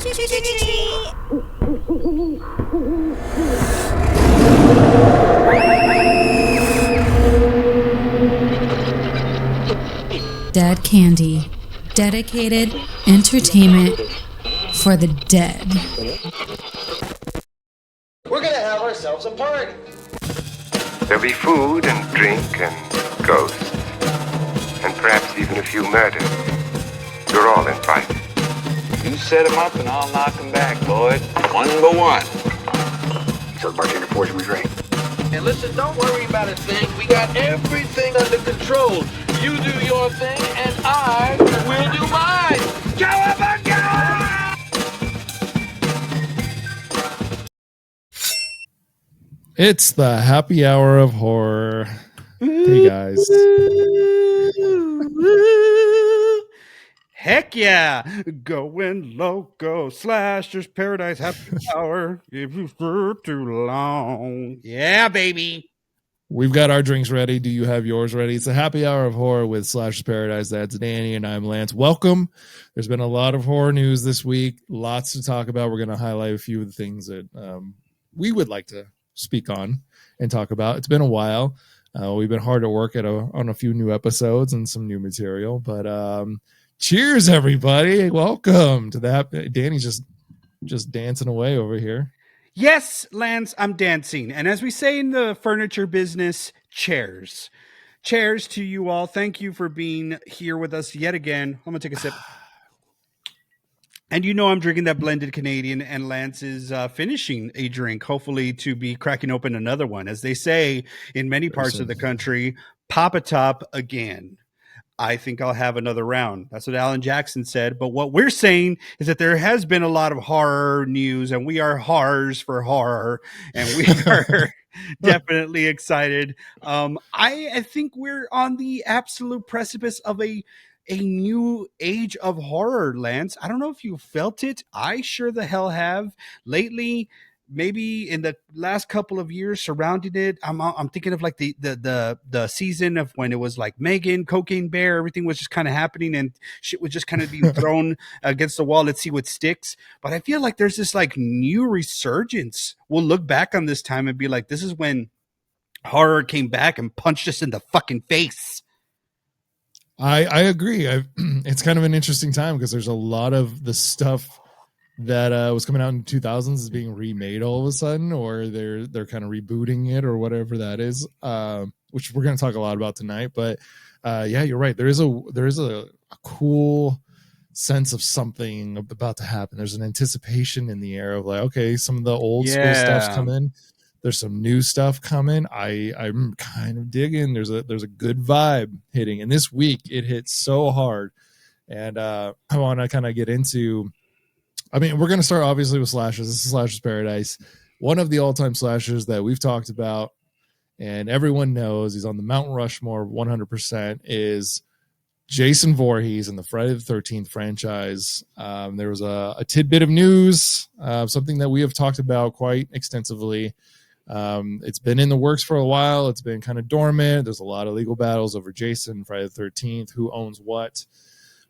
Dead Candy. Dedicated entertainment for the dead. We're gonna have ourselves a party. There'll be food and drink and ghosts, and perhaps even a few murders. You're all invited. You set them up and I'll knock them back, boys. One by one. So the bartender pours me a drink. And listen, don't worry about a thing. We got everything under control. You do your thing and I will do mine. Cowabunga! It's the happy hour of horror. Hey guys. Heck yeah. Going loco. Slashers Paradise happy hour. If you serve too long. Yeah, baby. We've got our drinks ready. Do you have yours ready? It's a happy hour of horror with Slashers Paradise. That's Danny and I'm Lance. Welcome. There's been a lot of horror news this week. Lots to talk about. We're going to highlight a few of the things that we would like to speak on and talk about. It's been a while. We've been hard at work on a few new episodes and some new material. But cheers, everybody. Welcome to that. Danny's just dancing away over here. Yes, Lance, I'm dancing. And as we say in the furniture business, cheers. Cheers to you all. Thank you for being here with us yet again. I'm going to take a sip. And you know I'm drinking that blended Canadian, and Lance is finishing a drink, hopefully to be cracking open another one. As they say in many parts of the country, pop a top again. I think I'll have another round. That's what Alan Jackson said. But what we're saying is that there has been a lot of horror news, and we are horrors for horror, and we are definitely excited. I think we're on the absolute precipice of a new age of horror, Lance. I don't know if you felt it. I sure the hell have. Lately, maybe in the last couple of years surrounding it, I'm thinking of like the season of when it was like Megan, Cocaine Bear, everything was just kind of happening and shit was just kind of being thrown against the wall. Let's see what sticks. But I feel like there's this like new resurgence. We'll look back on this time and be like, this is when horror came back and punched us in the fucking face. I agree. It's kind of an interesting time because there's a lot of the stuff that was coming out in the 2000s is being remade all of a sudden, or they're kind of rebooting it or whatever that is, which we're going to talk a lot about tonight. But yeah, you're right. There is a cool sense of something about to happen. There's an anticipation in the air of like, okay, some of the old school stuff's coming. There's some new stuff coming. I'm kind of digging. There's a good vibe hitting, and this week it hit so hard. And I want to kind of get into. I mean, we're going to start obviously with slashers. This is Slashers Paradise, one of the all-time slashers that we've talked about, and everyone knows he's on the Mount Rushmore 100%. Is Jason Voorhees in the Friday the 13th franchise. There was a tidbit of news, something that we have talked about quite extensively. It's been in the works for a while. It's been kind of dormant. There's a lot of legal battles over Jason, Friday the 13th, who owns what.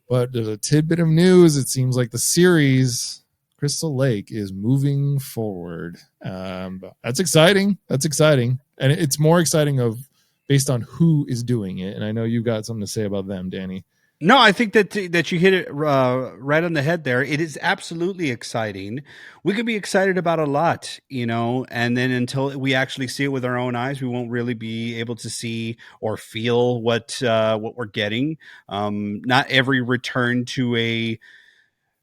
But there's a tidbit of news. It seems like the series Crystal Lake is moving forward. That's exciting. That's exciting. And it's more exciting based on who is doing it. And I know you've got something to say about them, Danny. No, I think that you hit it right on the head there. It is absolutely exciting. We could be excited about a lot, and then until we actually see it with our own eyes, we won't really be able to see or feel what we're getting. Not every return to a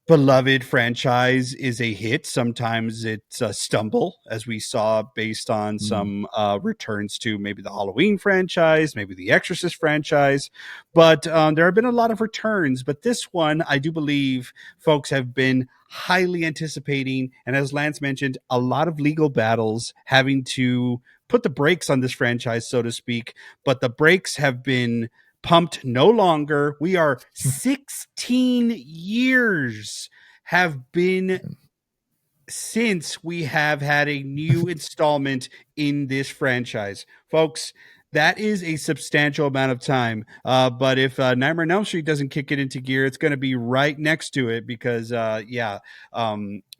beloved franchise is a hit. Sometimes it's a stumble, as we saw based on some returns to maybe the Halloween franchise, maybe the Exorcist franchise. But there have been a lot of returns. But this one, I do believe folks have been highly anticipating. And as Lance mentioned, a lot of legal battles having to put the brakes on this franchise, so to speak. But the brakes have been pumped no longer. We are 16 years have been since we have had a new installment in this franchise. Folks, That is a substantial amount of time. But if Nightmare on Elm Street doesn't kick it into gear, it's going to be right next to it because,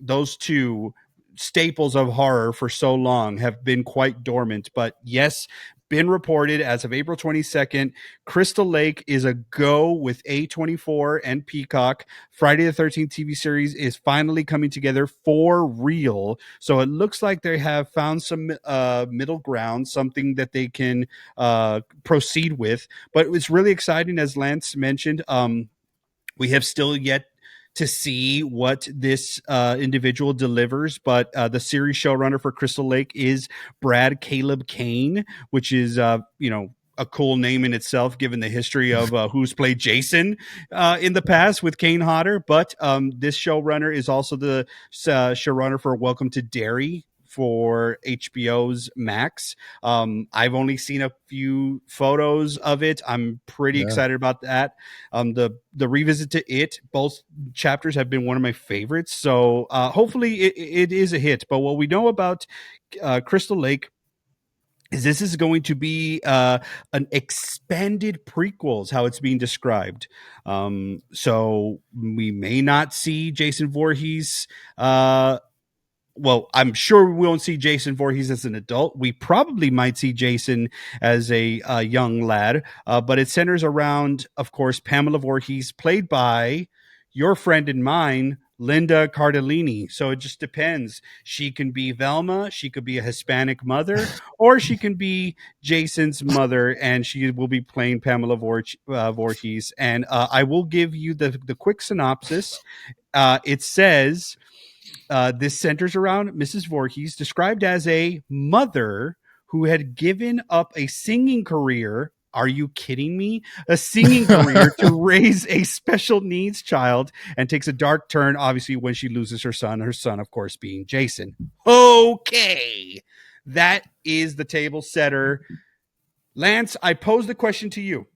those two staples of horror for so long have been quite dormant. But yes, been reported as of April 22nd. Crystal Lake is a go with A24 and Peacock. Friday the 13th TV series is finally coming together for real. So it looks like they have found some middle ground, something that they can proceed with. But it's really exciting, as Lance mentioned. We have still yet to see what this individual delivers, but the series showrunner for Crystal Lake is Brad Caleb Kane, which is a cool name in itself, given the history of who's played Jason in the past with Kane Hodder. But this showrunner is also the showrunner for Welcome to Derry for HBO's Max. I've only seen a few photos of it. I'm pretty excited about that. The revisit to it, both chapters have been one of my favorites. So hopefully it is a hit. But what we know about Crystal Lake is this is going to be an expanded prequel, is how it's being described. So we may not see Jason Voorhees. Well, I'm sure we won't see Jason Voorhees as an adult. We probably might see Jason as a young lad, but it centers around, of course, Pamela Voorhees, played by your friend and mine, Linda Cardellini. So it just depends. She can be Velma, she could be a Hispanic mother, or she can be Jason's mother, and she will be playing Pamela Voorhees. And I will give you the quick synopsis. It says... this centers around Mrs. Voorhees, described as a mother who had given up a singing career. Are you kidding me? A singing career to raise a special needs child, and takes a dark turn, obviously, when she loses her son, of course, being Jason. Okay. That is the table setter. Lance, I pose the question to you.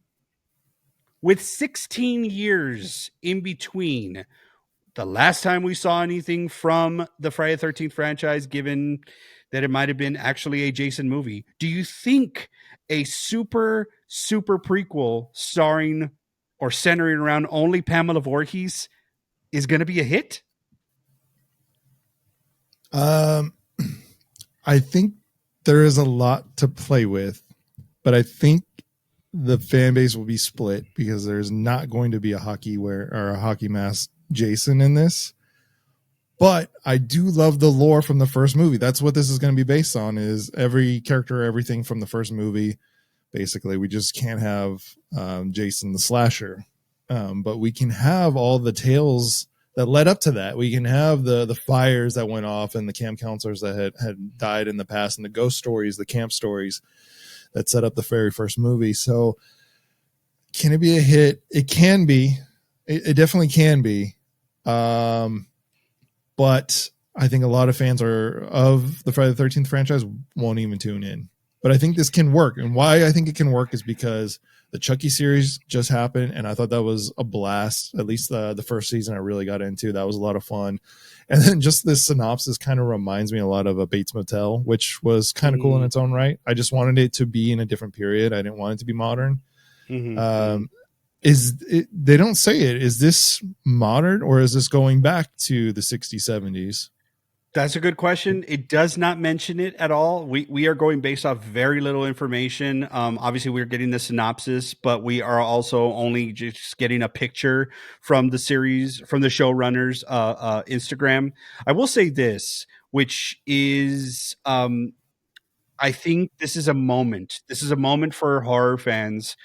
With 16 years in between the last time we saw anything from the Friday the 13th franchise, given that it might have been actually a Jason movie, do you think a super prequel starring or centering around only Pamela Voorhees is going to be a hit? I think there is a lot to play with, but I think the fan base will be split because there's not going to be a hockey mask Jason in this. But I do love the lore from the first movie. That's what this is going to be based on, is every character, everything from the first movie. Basically, we just can't have Jason the slasher. But we can have all the tales that led up to that. We can have the fires that went off and the camp counselors that had died in the past, and the ghost stories, the camp stories that set up the very first movie. So can it be a hit? It can be. It definitely can be. But I think a lot of fans of the Friday the 13th franchise won't even tune in. But I think this can work. And why I think it can work is because the Chucky series just happened, and I thought that was a blast. At least the first season I really got into. That was a lot of fun. And then just this synopsis kind of reminds me a lot of a Bates Motel, which was kind of cool in its own right. I just wanted it to be in a different period. I didn't want it to be modern. Mm-hmm. They don't say it. Is this modern, or is this going back to the 60s, 70s? That's a good question. It does not mention it at all. We are going based off very little information. Obviously, we're getting the synopsis, but we are also only just getting a picture from the series, from the showrunner's Instagram. I will say this, which is, I think this is a moment. This is a moment for horror fans,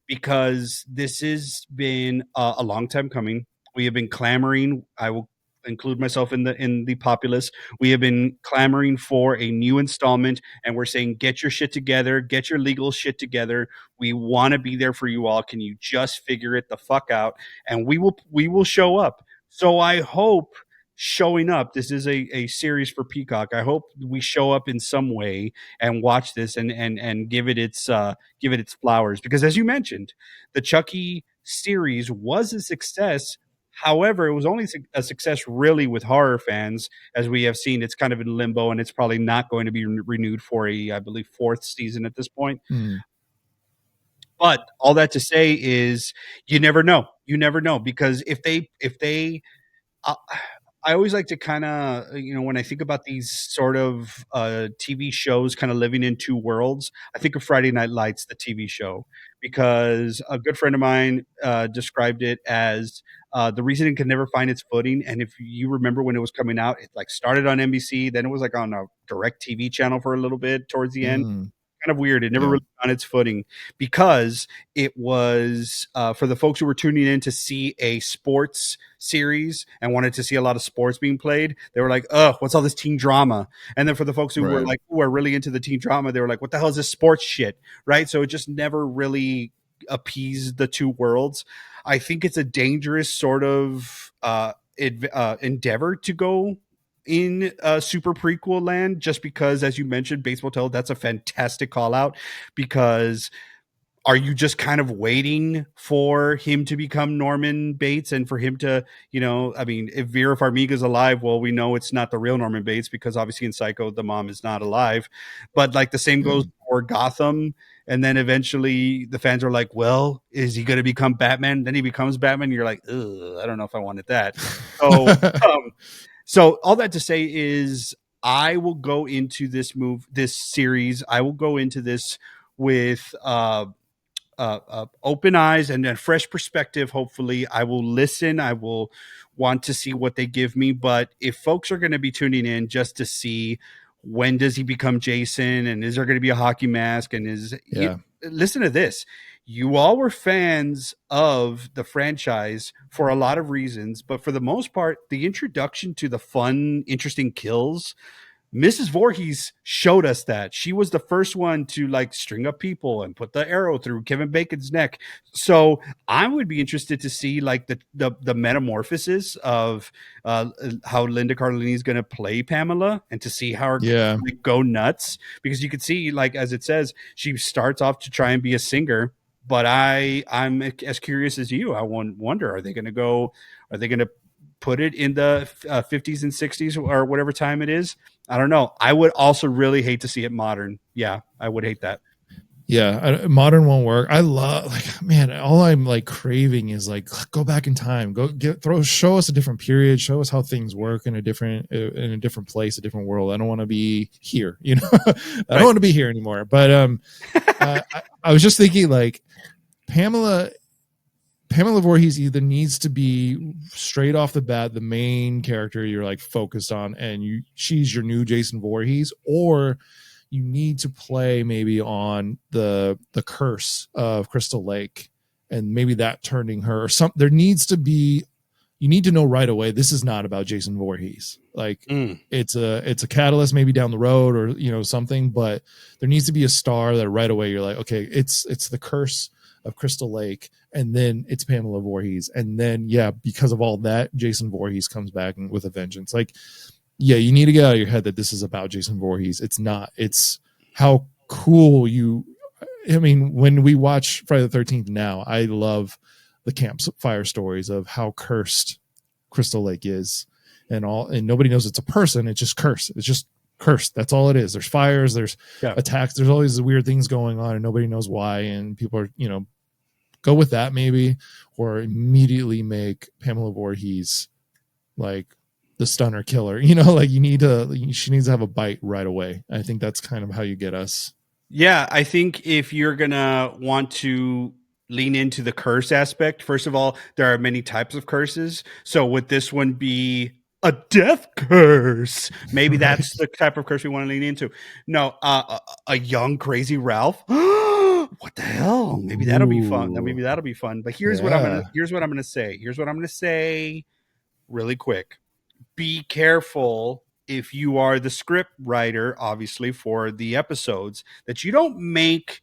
because this has been a long time coming. We have been clamoring. I will include myself in the populace. We have been clamoring for a new installment, and we're saying, get your shit together, get your legal shit together. We want to be there for you all. Can you just figure it the fuck out? And we will show up. So I hope showing up, this is a series for Peacock. I hope we show up in some way and watch this and give it its flowers, because as you mentioned, the Chucky series was a success. However, it was only a success really with horror fans. As we have seen, it's kind of in limbo, and it's probably not going to be renewed for I believe, fourth season at this point. But all that to say is you never know. You never know, because if they uh, I always like to kind of, when I think about these sort of TV shows kind of living in two worlds, I think of Friday Night Lights, the TV show, because a good friend of mine described it as the reason it could never find its footing. And if you remember when it was coming out, it like started on NBC, then it was like on a direct TV channel for a little bit towards the end. Mm, Kind of weird. It never yeah. really found its footing because it was for the folks who were tuning in to see a sports series and wanted to see a lot of sports being played. They were like, "Oh, what's all this teen drama?" And then for the folks who were Right. like, who are really into the teen drama, they were like, "What the hell is this sports shit?" Right? So it just never really appeased the two worlds. I think it's a dangerous sort of endeavor to go in super prequel land, just because, as you mentioned, Bates Motel, that's a fantastic call out, because are you just kind of waiting for him to become Norman Bates and for him to, I mean, if Vera Farmiga's alive, well, we know it's not the real Norman Bates, because obviously in Psycho the mom is not alive. But like the same goes for Gotham. And then eventually the fans are like, well, is he going to become Batman? Then he becomes Batman. You're like, ugh, I don't know if I wanted that. So so all that to say is I will go into this series. I will go into this with open eyes and a fresh perspective. Hopefully I will listen. I will want to see what they give me. But if folks are going to be tuning in just to see when does he become Jason, and is there going to be a hockey mask, and listen to this. You all were fans of the franchise for a lot of reasons, but for the most part, the introduction to the fun, interesting kills, Mrs. Voorhees showed us that. She was the first one to like string up people and put the arrow through Kevin Bacon's neck. So I would be interested to see like the metamorphosis of how Linda Cardellini is going to play Pamela, and to see how her go nuts, because you could see, like, as it says, she starts off to try and be a singer. But I'm as curious as you. I wonder, are they going to put it in the 50s and 60s or whatever time it is? I don't know. I would also really hate to see it modern. Yeah, I would hate that. Yeah, modern won't work. I love, like, man, all I'm like craving is like, go back in time, show us a different period, show us how things work in a different place, a different world. I don't want to be here, I don't want to be here anymore. But I was just thinking, like, Pamela Voorhees either needs to be straight off the bat the main character you're like focused on, and she's your new Jason Voorhees, or you need to play maybe on the curse of Crystal Lake, and maybe that turning her, or some. There needs to be. You need to know right away this is not about Jason Voorhees. Like it's a catalyst maybe down the road, or something, but there needs to be a star that right away you're like, okay, it's the curse of Crystal Lake, and then it's Pamela Voorhees, and then because of all that, Jason Voorhees comes back with a vengeance. Like, you need to get out of your head that this is about Jason Voorhees. It's not. It's how cool when we watch Friday the 13th now, I love the campfire stories of how cursed Crystal Lake is, and nobody knows it's a person. It's just cursed. It's just cursed. That's all it is. There's fires, there's attacks, there's all these weird things going on, and nobody knows why. And people are, go with that maybe, or immediately make Pamela Voorhees like the stunner killer. Like she needs to have a bite right away. I think that's kind of how you get us. Yeah, I think if you're gonna want to lean into the curse aspect, first of all, there are many types of curses. So would this one be a death curse? Maybe that's the type of curse we want to lean into. No, a young crazy Ralph. What the hell? Maybe that'll be fun. Maybe that'll be fun. But here's what I'm gonna say really quick. Be careful if you are the script writer, obviously, for the episodes, that you don't make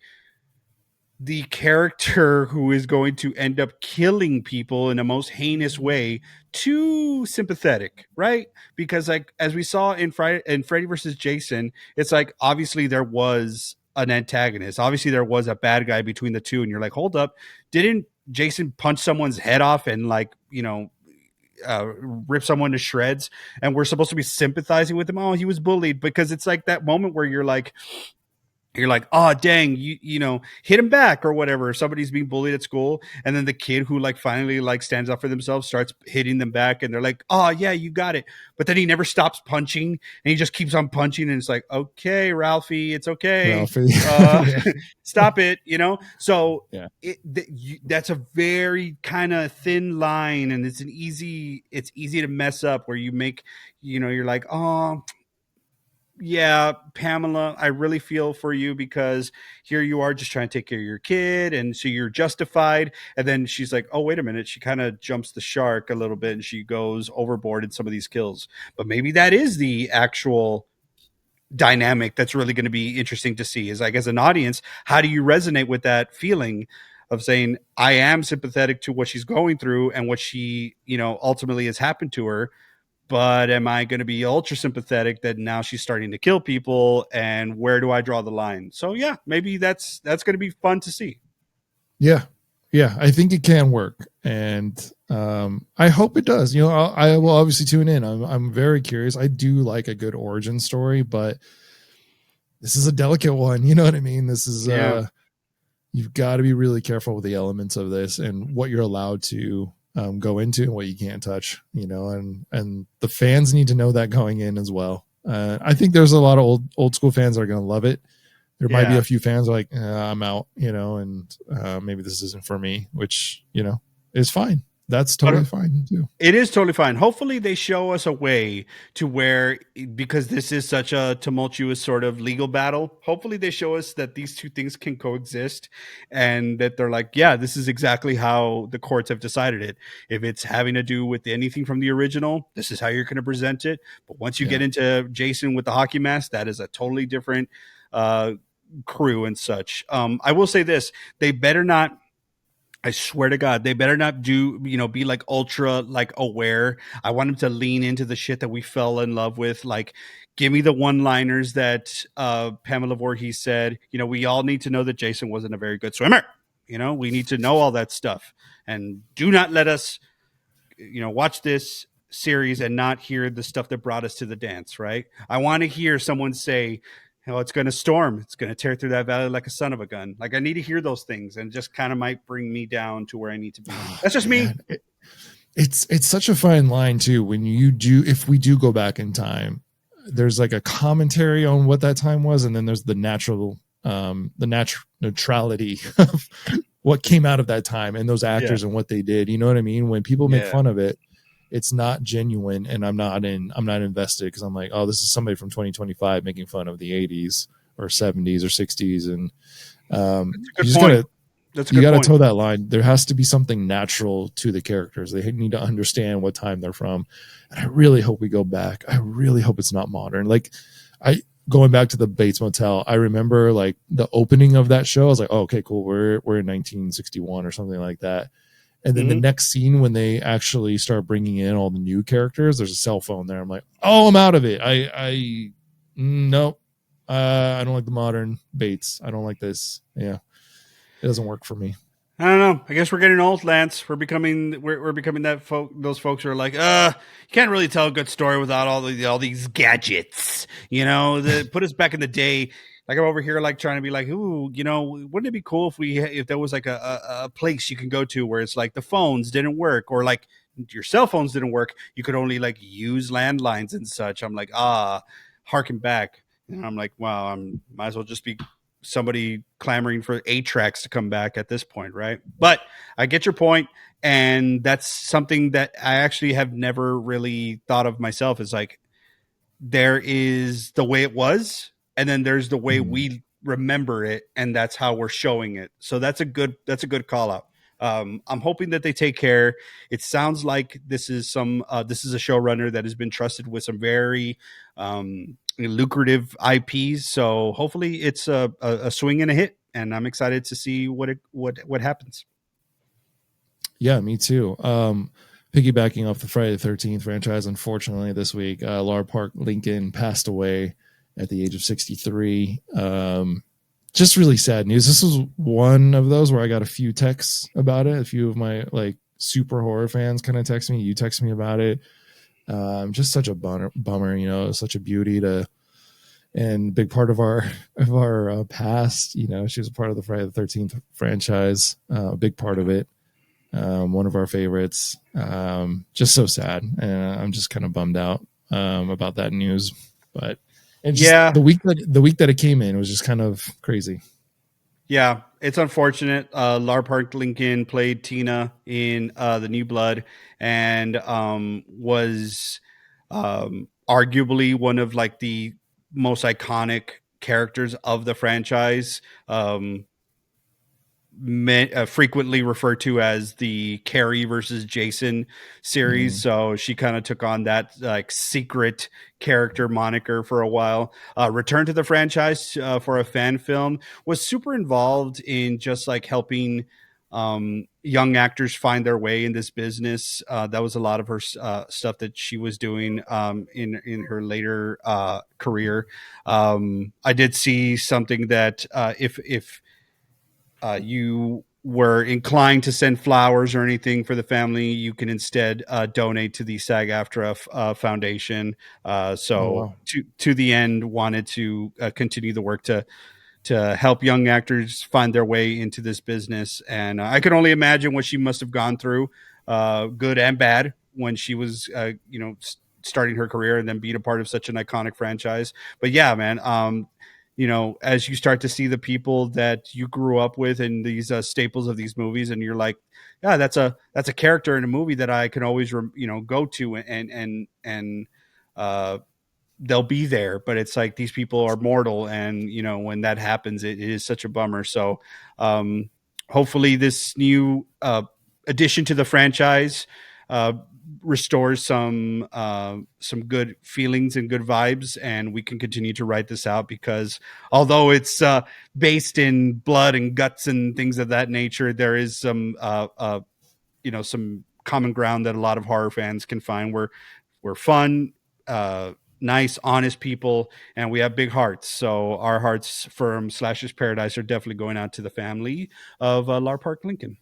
the character who is going to end up killing people in a most heinous way too sympathetic, right? Because, like, as we saw in Freddy versus Jason, it's like, obviously there was an antagonist, obviously there was a bad guy between the two, and you're like, hold up, didn't Jason punch someone's head off and rip someone to shreds, and we're supposed to be sympathizing with him? Oh, he was bullied. Because it's like that moment where you're like, you're like, oh dang, you know, hit him back or whatever. Somebody's being bullied at school, and then the kid who like finally like stands up for themselves starts hitting them back, and they're like, oh yeah, you got it. But then he never stops punching, and he just keeps on punching, and it's like, okay, Ralphie, it's okay, Ralphie. Yeah. stop it, you know. So Yeah. that's a very kind of thin line, and it's easy to mess up where you make, you know, you're like, oh yeah, Pamela, I really feel for you because here you are just trying to take care of your kid. And so you're justified. And then she's like, oh, wait a minute. She kind of jumps the shark a little bit and she goes overboard in some of these kills. But maybe that is the actual dynamic that's really going to be interesting to see is like, as an audience, how do you resonate with that feeling of saying, I am sympathetic to what she's going through and what she, you know, ultimately has happened to her. But am I going to be ultra sympathetic that now she's starting to kill people, and where do I draw the line? So yeah, maybe that's going to be fun to see. Yeah. I think it can work, and I hope it does. You know, I will obviously tune in. I'm very curious. I do like a good origin story, but this is a delicate one. You know what I mean? This is you've got to be really careful with the elements of this and what you're allowed to go into and what you can't touch, you know, and the fans need to know that going in as well. I think there's a lot of old school fans that are going to love it. There might be a few fans like, I'm out, you know, and maybe this isn't for me, which, you know, is fine. That's totally fine too. It is totally fine. Hopefully they show us a way to where, because this is such a tumultuous sort of legal battle, hopefully they show us that these two things can coexist and that they're like, yeah, this is exactly how the courts have decided it. If it's having to do with anything from the original, this is how you're going to present it. But once you get into Jason with the hockey mask, that is a totally different crew and such. I will say this, they better not, I swear to God, they better not do, you know, be like ultra like aware. I want them to lean into the shit that we fell in love with. Like, give me the one-liners that Pamela Voorhees said. You know, we all need to know that Jason wasn't a very good swimmer. You know, we need to know all that stuff. And do not let us, you know, watch this series and not hear the stuff that brought us to the dance, right? I want to hear someone say, oh, it's going to storm. It's going to tear through that valley like a son of a gun. Like, I need to hear those things, and just kind of might bring me down to where I need to be. That's just me. It's such a fine line too. When you do, if we do go back in time, there's like a commentary on what that time was. And then there's the natural neutrality of what came out of that time and those actors and what they did. You know what I mean? When people make fun of it, it's not genuine, and I'm not invested because I'm like, oh, this is somebody from 2025 making fun of the 80s or 70s or 60s, and you gotta toe that line. There has to be something natural to the characters. They need to understand what time they're from, and I really hope we go back. I really hope it's not modern. Like, going back to the Bates Motel, I remember like the opening of that show. I was like, oh, okay, cool. We're in 1961 or something like that. And then the next scene, when they actually start bringing in all the new characters, there's a cell phone there. I'm like, oh, I'm out of it. Nope. I don't like the modern Bates. I don't like this. Yeah. It doesn't work for me. I don't know. I guess we're getting old, Lance. We're becoming that those folks who are like, you can't really tell a good story without all these gadgets. You know, put us back in the day. Like, I'm over here, like, trying to be like, ooh, you know, wouldn't it be cool if there was like a place you can go to where it's like the phones didn't work, or like your cell phones didn't work. You could only like use landlines and such. I'm like, harken back. And I'm like, wow, might as well just be somebody clamoring for 8 tracks to come back at this point, right? But I get your point, and that's something that I actually have never really thought of myself. Is like, there is the way it was, and then there's the way we remember it, and that's how we're showing it. So that's a good call out. I'm hoping that they take care. It sounds like this is a showrunner that has been trusted with some very lucrative IPs. So hopefully it's a swing and a hit, and I'm excited to see what happens. Yeah, me too. Piggybacking off the Friday the 13th franchise, unfortunately this week, Laura Park Lincoln passed away at the age of 63. Just really sad news. This was one of those where I got a few texts about it. A few of my like super horror fans kind of text me. You text me about it. Just such a bummer, you know, such a beauty and big part of our past. You know, she was a part of the Friday the 13th franchise, a big part of it. One of our favorites. Just so sad, and I'm just kind of bummed out about that news. But and just the week that it came in was just kind of crazy. Yeah, it's unfortunate. Lar Park Lincoln played Tina in The New Blood, and was arguably one of like the most iconic characters of the franchise. Frequently referred to as the Carrie versus Jason series. So she kind of took on that like secret character moniker for a while. Returned to the franchise for a fan film, was super involved in just like helping young actors find their way in this business. That was a lot of her stuff that she was doing in her later career. I did see something that if you were inclined to send flowers or anything for the family, you can instead donate to the SAG-AFTRA Foundation. To the end, wanted to continue the work to help young actors find their way into this business. And I can only imagine what she must have gone through, good and bad, when she was, starting her career and then being a part of such an iconic franchise. But yeah, man, as you start to see the people that you grew up with and these staples of these movies, and you're like, yeah, that's a character in a movie that I can always, go to and they'll be there. But it's like, these people are mortal. And, when that happens, it is such a bummer. So hopefully this new addition to the franchise restores some good feelings and good vibes, and we can continue to write this out, because although it's based in blood and guts and things of that nature, there is some some common ground that a lot of horror fans can find. We're fun, nice, honest people, and we have big hearts. So our hearts from Slashers Paradise are definitely going out to the family of Lar Park Lincoln.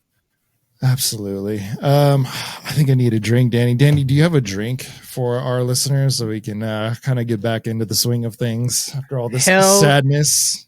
Absolutely. I think I need a drink, Danny. Danny, do you have a drink for our listeners so we can kind of get back into the swing of things after all this sadness?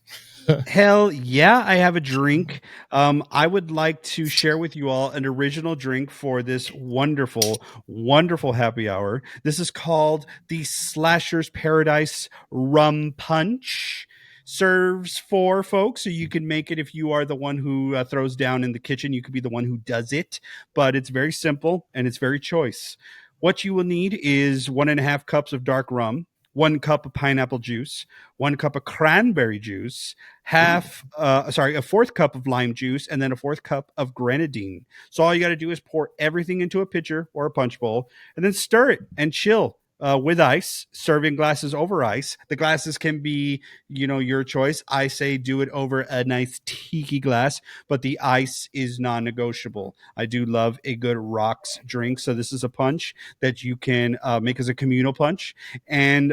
Hell yeah, I have a drink. I would like to share with you all an original drink for this wonderful, wonderful happy hour. This is called the Slashers Paradise Rum Punch. Serves 4 folks, so you can make it if you are the one who throws down in the kitchen. You could be the one who does it, but it's very simple and it's very choice. What you will need is 1.5 cups of dark rum, 1 cup of pineapple juice, 1 cup of cranberry juice, a 4th cup of lime juice, and then a 4th cup of grenadine. So all you got to do is pour everything into a pitcher or a punch bowl and then stir it and chill. With ice, serving glasses over ice. The glasses can be, your choice. I say do it over a nice tiki glass, but the ice is non-negotiable. I do love a good rocks drink. So this is a punch that you can make as a communal punch, and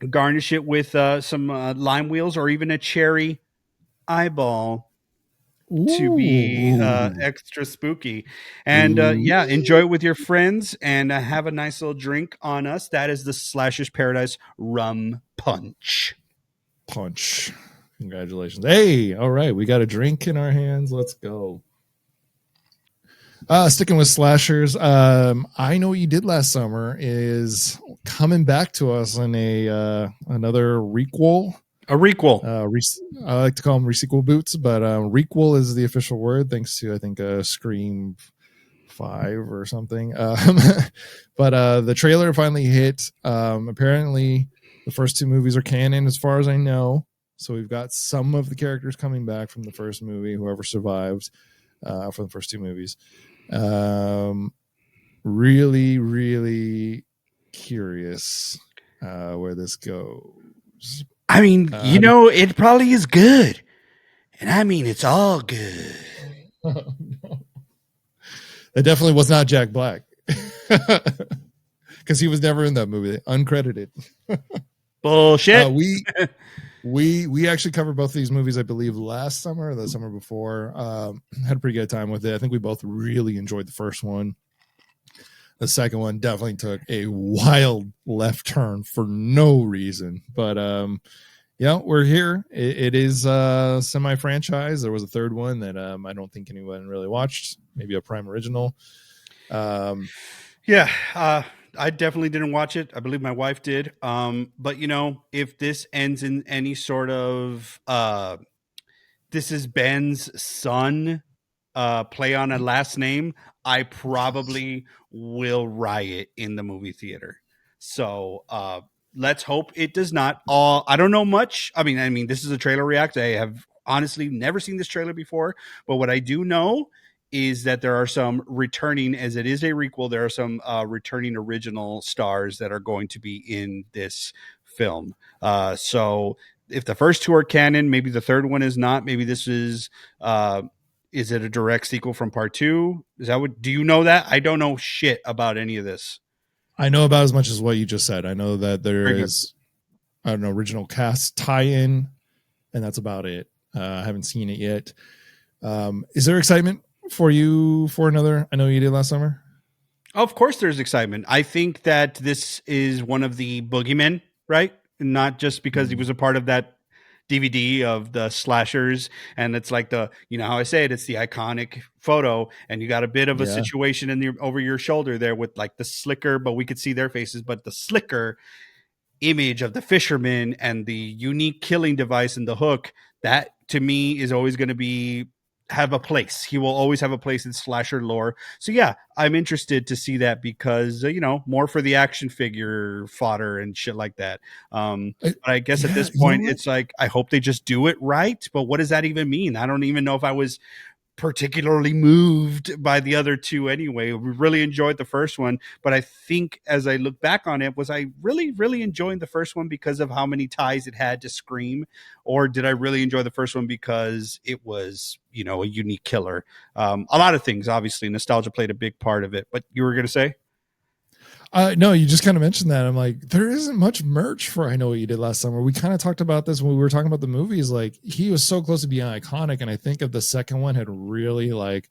garnish it with some lime wheels or even a cherry eyeball. To be extra spooky. And enjoy it with your friends and have a nice little drink on us. That is the Slashers Paradise Rum Punch. Congratulations. Hey, all right, we got a drink in our hands. Let's go. Sticking with slashers, I Know What You Did Last Summer is coming back to us in another requel. A requel. I like to call them resequel boots, but requel is the official word, thanks to, I think, Scream 5 or something. But the trailer finally hit. Apparently, the first 2 movies are canon, as far as I know. So we've got some of the characters coming back from the first movie, whoever survived from the first 2 movies. Really, really curious where this goes. I mean, it probably is good. And I mean, it's all good. It definitely was not Jack Black. Because he was never in that movie. Uncredited. Bullshit. We actually covered both of these movies, I believe, last summer or the summer before. Had a pretty good time with it. I think we both really enjoyed the first one. The second one definitely took a wild left turn for no reason. But yeah, we're here. It is a semi-franchise. There was a third one that I don't think anyone really watched. Maybe a Prime original. Yeah, I definitely didn't watch it. I believe my wife did. But you know, if this ends in any sort of this is Ben's son play on a last name, I probably will riot in the movie theater. So let's hope it does not. I don't know much. I mean, this is a trailer react. I have honestly never seen this trailer before, but what I do know is that there are some returning, as it is a requel, there are some returning original stars that are going to be in this film. So if the first two are canon, maybe the third one is not. Maybe this is it a direct sequel from part two? Is that what? Do you know that? I don't know shit about any of this. I know about as much as what you just said. I know that there is an original cast tie-in, and that's about it. I haven't seen it yet. Is there excitement for you for another? I know you did last summer. Of course, there's excitement. I think that this is one of the boogeymen, right? Not just because he was a part of that DVD of the slashers, and it's like the, you know how I say it, it's the iconic photo, and you got a bit of a situation in the over your shoulder there with like the slicker, but we could see their faces, but the slicker image of the fisherman and the unique killing device and the hook, that to me is always going to have a place. He will always have a place in slasher lore. So yeah, I'm interested to see that because you know, more for the action figure fodder and shit like that. I guess at this point, it's like I hope they just do it right. But what does that even mean? I don't even know if I was particularly moved by the other two anyway. We really enjoyed the first one, but I think as I look back on it, was I really enjoying the first one because of how many ties it had to Scream, or did I really enjoy the first one because it was, you know, a unique killer? A lot of things, obviously nostalgia played a big part of it, but you were going to say? No, you just kind of mentioned that. I'm like, there isn't much merch for I Know What You Did Last Summer. We kind of talked about this when we were talking about the movies. Like, he was so close to being iconic, and I think if the second one had really like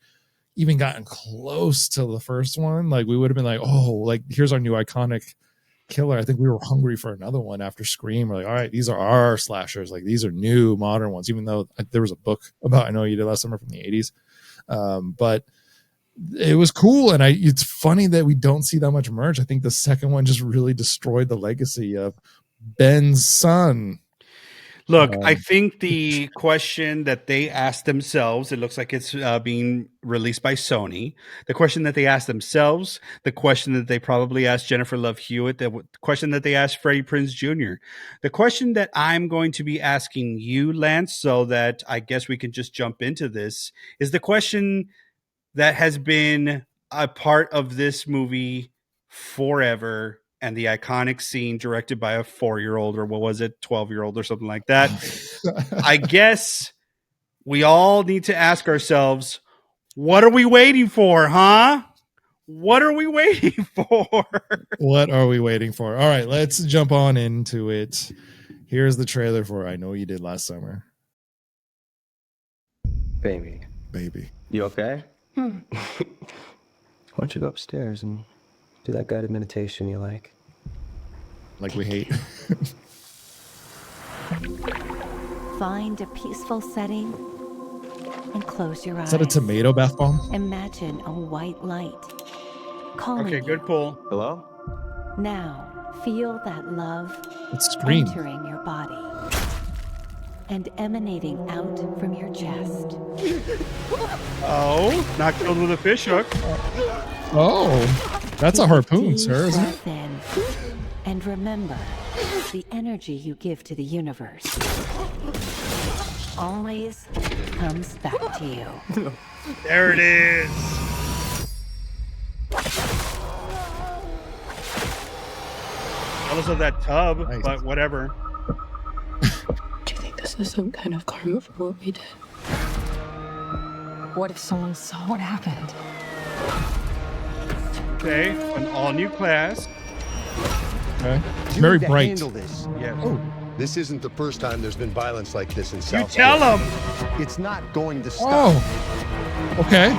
even gotten close to the first one, like we would have been like, oh, like here's our new iconic killer. I think we were hungry for another one after Scream. We're like, all right, these are our slashers. Like, these are new modern ones, even though there was a book about I Know What You Did Last Summer from the 80s. But it was cool, and it's funny that we don't see that much merch. I think the second one just really destroyed the legacy of Ben's son. Look, I think the question that they asked themselves, it looks like it's being released by Sony. The question that they asked themselves, the question that they probably asked Jennifer Love Hewitt, the question that they asked Freddie Prinze Jr., the question that I'm going to be asking you, Lance, so that I guess we can just jump into this, is the question that has been a part of this movie forever, and the iconic scene directed by a 4-year-old, or what was it, 12-year-old or something like that. I guess we all need to ask ourselves, what are we waiting for, huh? What are we waiting for? What are we waiting for? All right, let's jump on into it. Here's the trailer for I Know What You Did Last Summer. Baby. You okay? Why don't you go upstairs and do that guided meditation you like? Like we hate. Find a peaceful setting and close your eyes. Is that a tomato bath bomb? Imagine a white light. Calling Okay, good pull. Hello? Now, feel that love It's Scream. entering your body and emanating out from your chest. Oh, not killed with a fish hook. Oh, that's a harpoon, Deep sir, isn't it? breath in. And remember, the energy you give to the universe always comes back to you. There it is. Jealous of that tub, Nice. but whatever. Do you think this is some kind of karma for what we did? What if someone saw what happened? Okay, an all-new class. Okay. It's You very need to bright. handle this. Yes. Oh, This isn't the first time there's been violence like this in You South. tell Florida. them. It's not going to stop. oh, okay.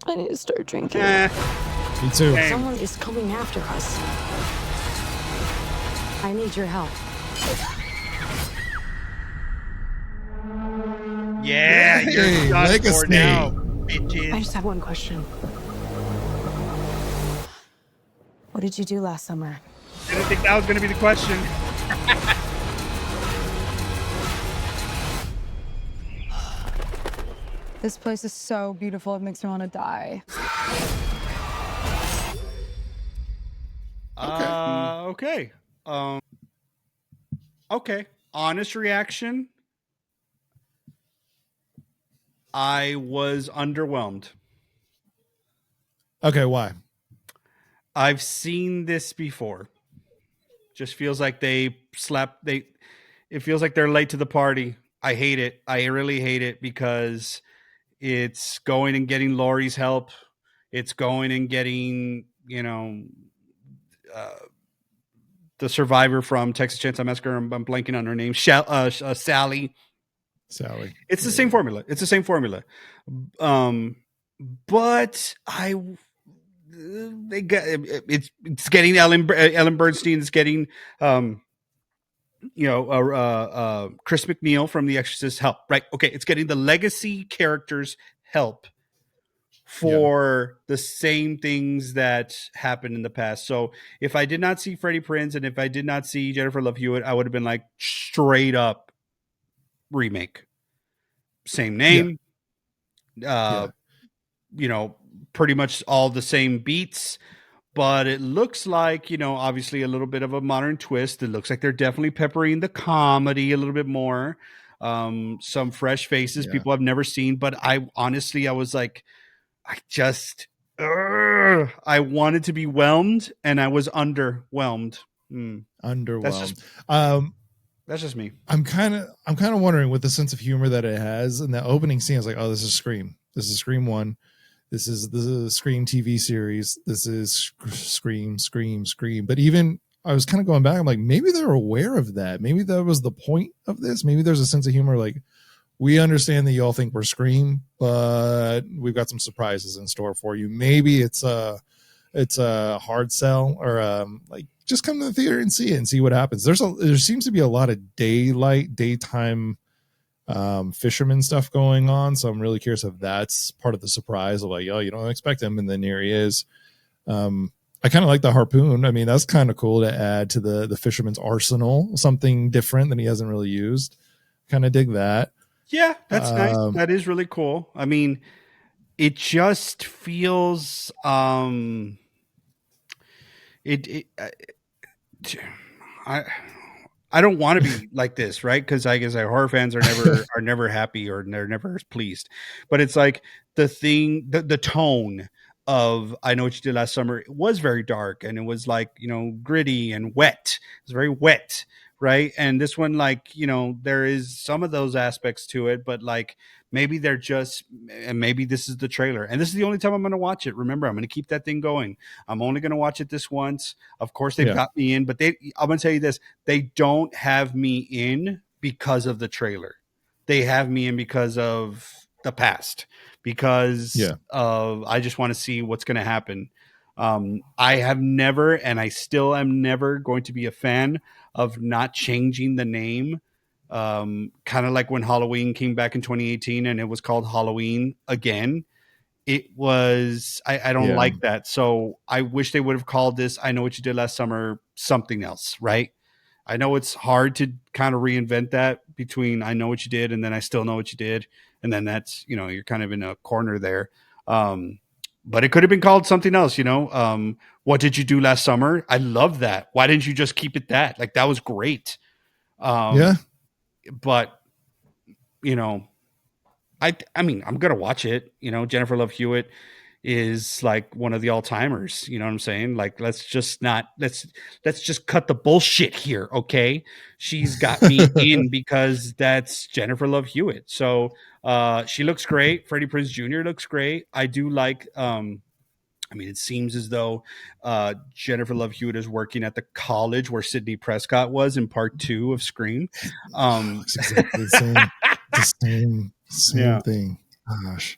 I need to start drinking. Me too. Someone is coming after us. I need your help. Yeah, you're Hey, done Legacy. for now, bitches. I just have one question. What did you do last summer? I didn't think that was going to be the question. This place is so beautiful, it makes me want to die. Okay. Okay. Honest reaction. I was underwhelmed. Okay, why? I've seen this before. Just feels like it feels like they're late to the party. I hate it. I really hate it because it's going and getting Laurie's help. It's going and getting, the survivor from Texas Chainsaw Massacre. I'm blanking on her name. Sally. Sally. It's the same formula. It's the same formula. But it's getting Ellen Bernstein. It's getting Chris McNeil from The Exorcist help. Right? Okay. It's getting the legacy characters help for the same things that happened in the past. So if I did not see Freddie Prinze and if I did not see Jennifer Love Hewitt, I would have been like straight up remake. Same name. Pretty much all the same beats, but it looks like, obviously a little bit of a modern twist. It looks like they're definitely peppering the comedy a little bit more. Some fresh faces people I've never seen, but I was like, I wanted to be whelmed and I was underwhelmed. Underwhelmed. That's just me. I'm kind of wondering with the sense of humor that it has in the opening scene. I was like, oh, this is Scream. This is Scream 1. This is a Scream TV series. This is Scream. But even I was kind of going back. I'm like, maybe they're aware of that. Maybe that was the point of this. Maybe there's a sense of humor. Like, we understand that you all think we're Scream, but we've got some surprises in store for you. Maybe it's a hard sell, or just come to the theater and see it and see what happens. There seems to be a lot of daytime fisherman stuff going on, so I'm really curious if that's part of the surprise of like, oh, you don't expect him and then here he is. I kind of like the harpoon. I mean, that's kind of cool to add to the fisherman's arsenal, something different than he hasn't really used. Kind of dig that. Yeah, that's nice. That is really cool. I mean, it just feels I don't want to be like this, right? Because I guess our horror fans are never happy, or they're never pleased. But it's like the tone of I Know What You Did Last Summer, it was very dark and it was like, gritty and wet. It was very wet, right? And this one, like, there is some of those aspects to it, but like maybe they're just, and maybe this is the trailer. And this is the only time I'm going to watch it. Remember, I'm going to keep that thing going. I'm only going to watch it this once. Of course, they've got me in, but I'm going to tell you this. They don't have me in because of the trailer. They have me in because of the past, because of, I just want to see what's going to happen. I have never, and I still am never going to be a fan of not changing the name. Kind of like when Halloween came back in 2018 and it was called Halloween again. It was, I don't like that. So I wish they would have called this I Know What You Did Last Summer something else, right? I know it's hard to kind of reinvent that between I Know What You Did and then I Still Know What You Did. And then that's, you're kind of in a corner there. But it could have been called something else, What Did You Do Last Summer? I love that. Why didn't you just keep it that? Like, that was great. But, I mean, I'm going to watch it. Jennifer Love Hewitt is like one of the all-timers. You know what I'm saying? Like, let's just cut the bullshit here. Okay. She's got me in because that's Jennifer Love Hewitt. So she looks great. Freddie Prinze Jr. looks great. I do like, it seems as though Jennifer Love Hewitt is working at the college where Sidney Prescott was in part 2 of Scream. Looks exactly the same. The same thing. Gosh.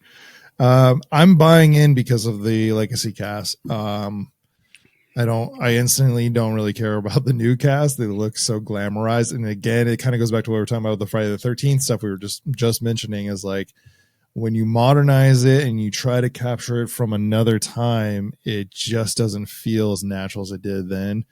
I'm buying in because of the legacy cast. I instantly don't really care about the new cast. They look so glamorized. And again, it kind of goes back to what we were talking about with the Friday the 13th stuff we were just mentioning, is like, when you modernize it and you try to capture it from another time, it just doesn't feel as natural as it did then.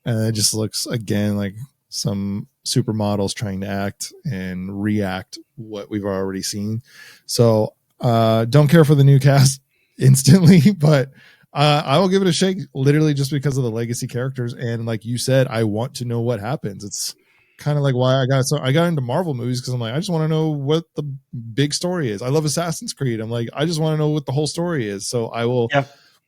And it just looks, again, like some supermodels trying to act and react what we've already seen. So don't care for the new cast instantly, but I will give it a shake, literally just because of the legacy characters. And like you said, I want to know what happens. It's kind of like why I got into Marvel movies, because I'm like, I just want to know what the big story is. I love Assassin's Creed. I'm like, I just want to know what the whole story is. So I will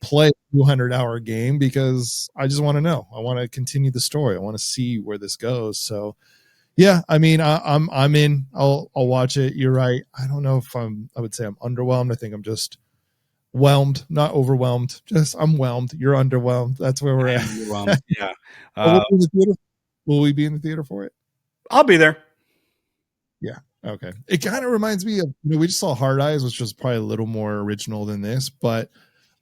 play a 200-hour game because I just want to know. I want to continue the story. I want to see where this goes. So yeah, I mean, I'm in. I'll watch it. You're right. I don't know if I would say I'm underwhelmed. I think I'm just whelmed, not overwhelmed. Just I'm whelmed. You're underwhelmed. That's where we're at. Yeah. Will we be in the theater for it? I'll be there. Yeah. Okay. It kind of reminds me of, we just saw Hard Eyes, which was probably a little more original than this, but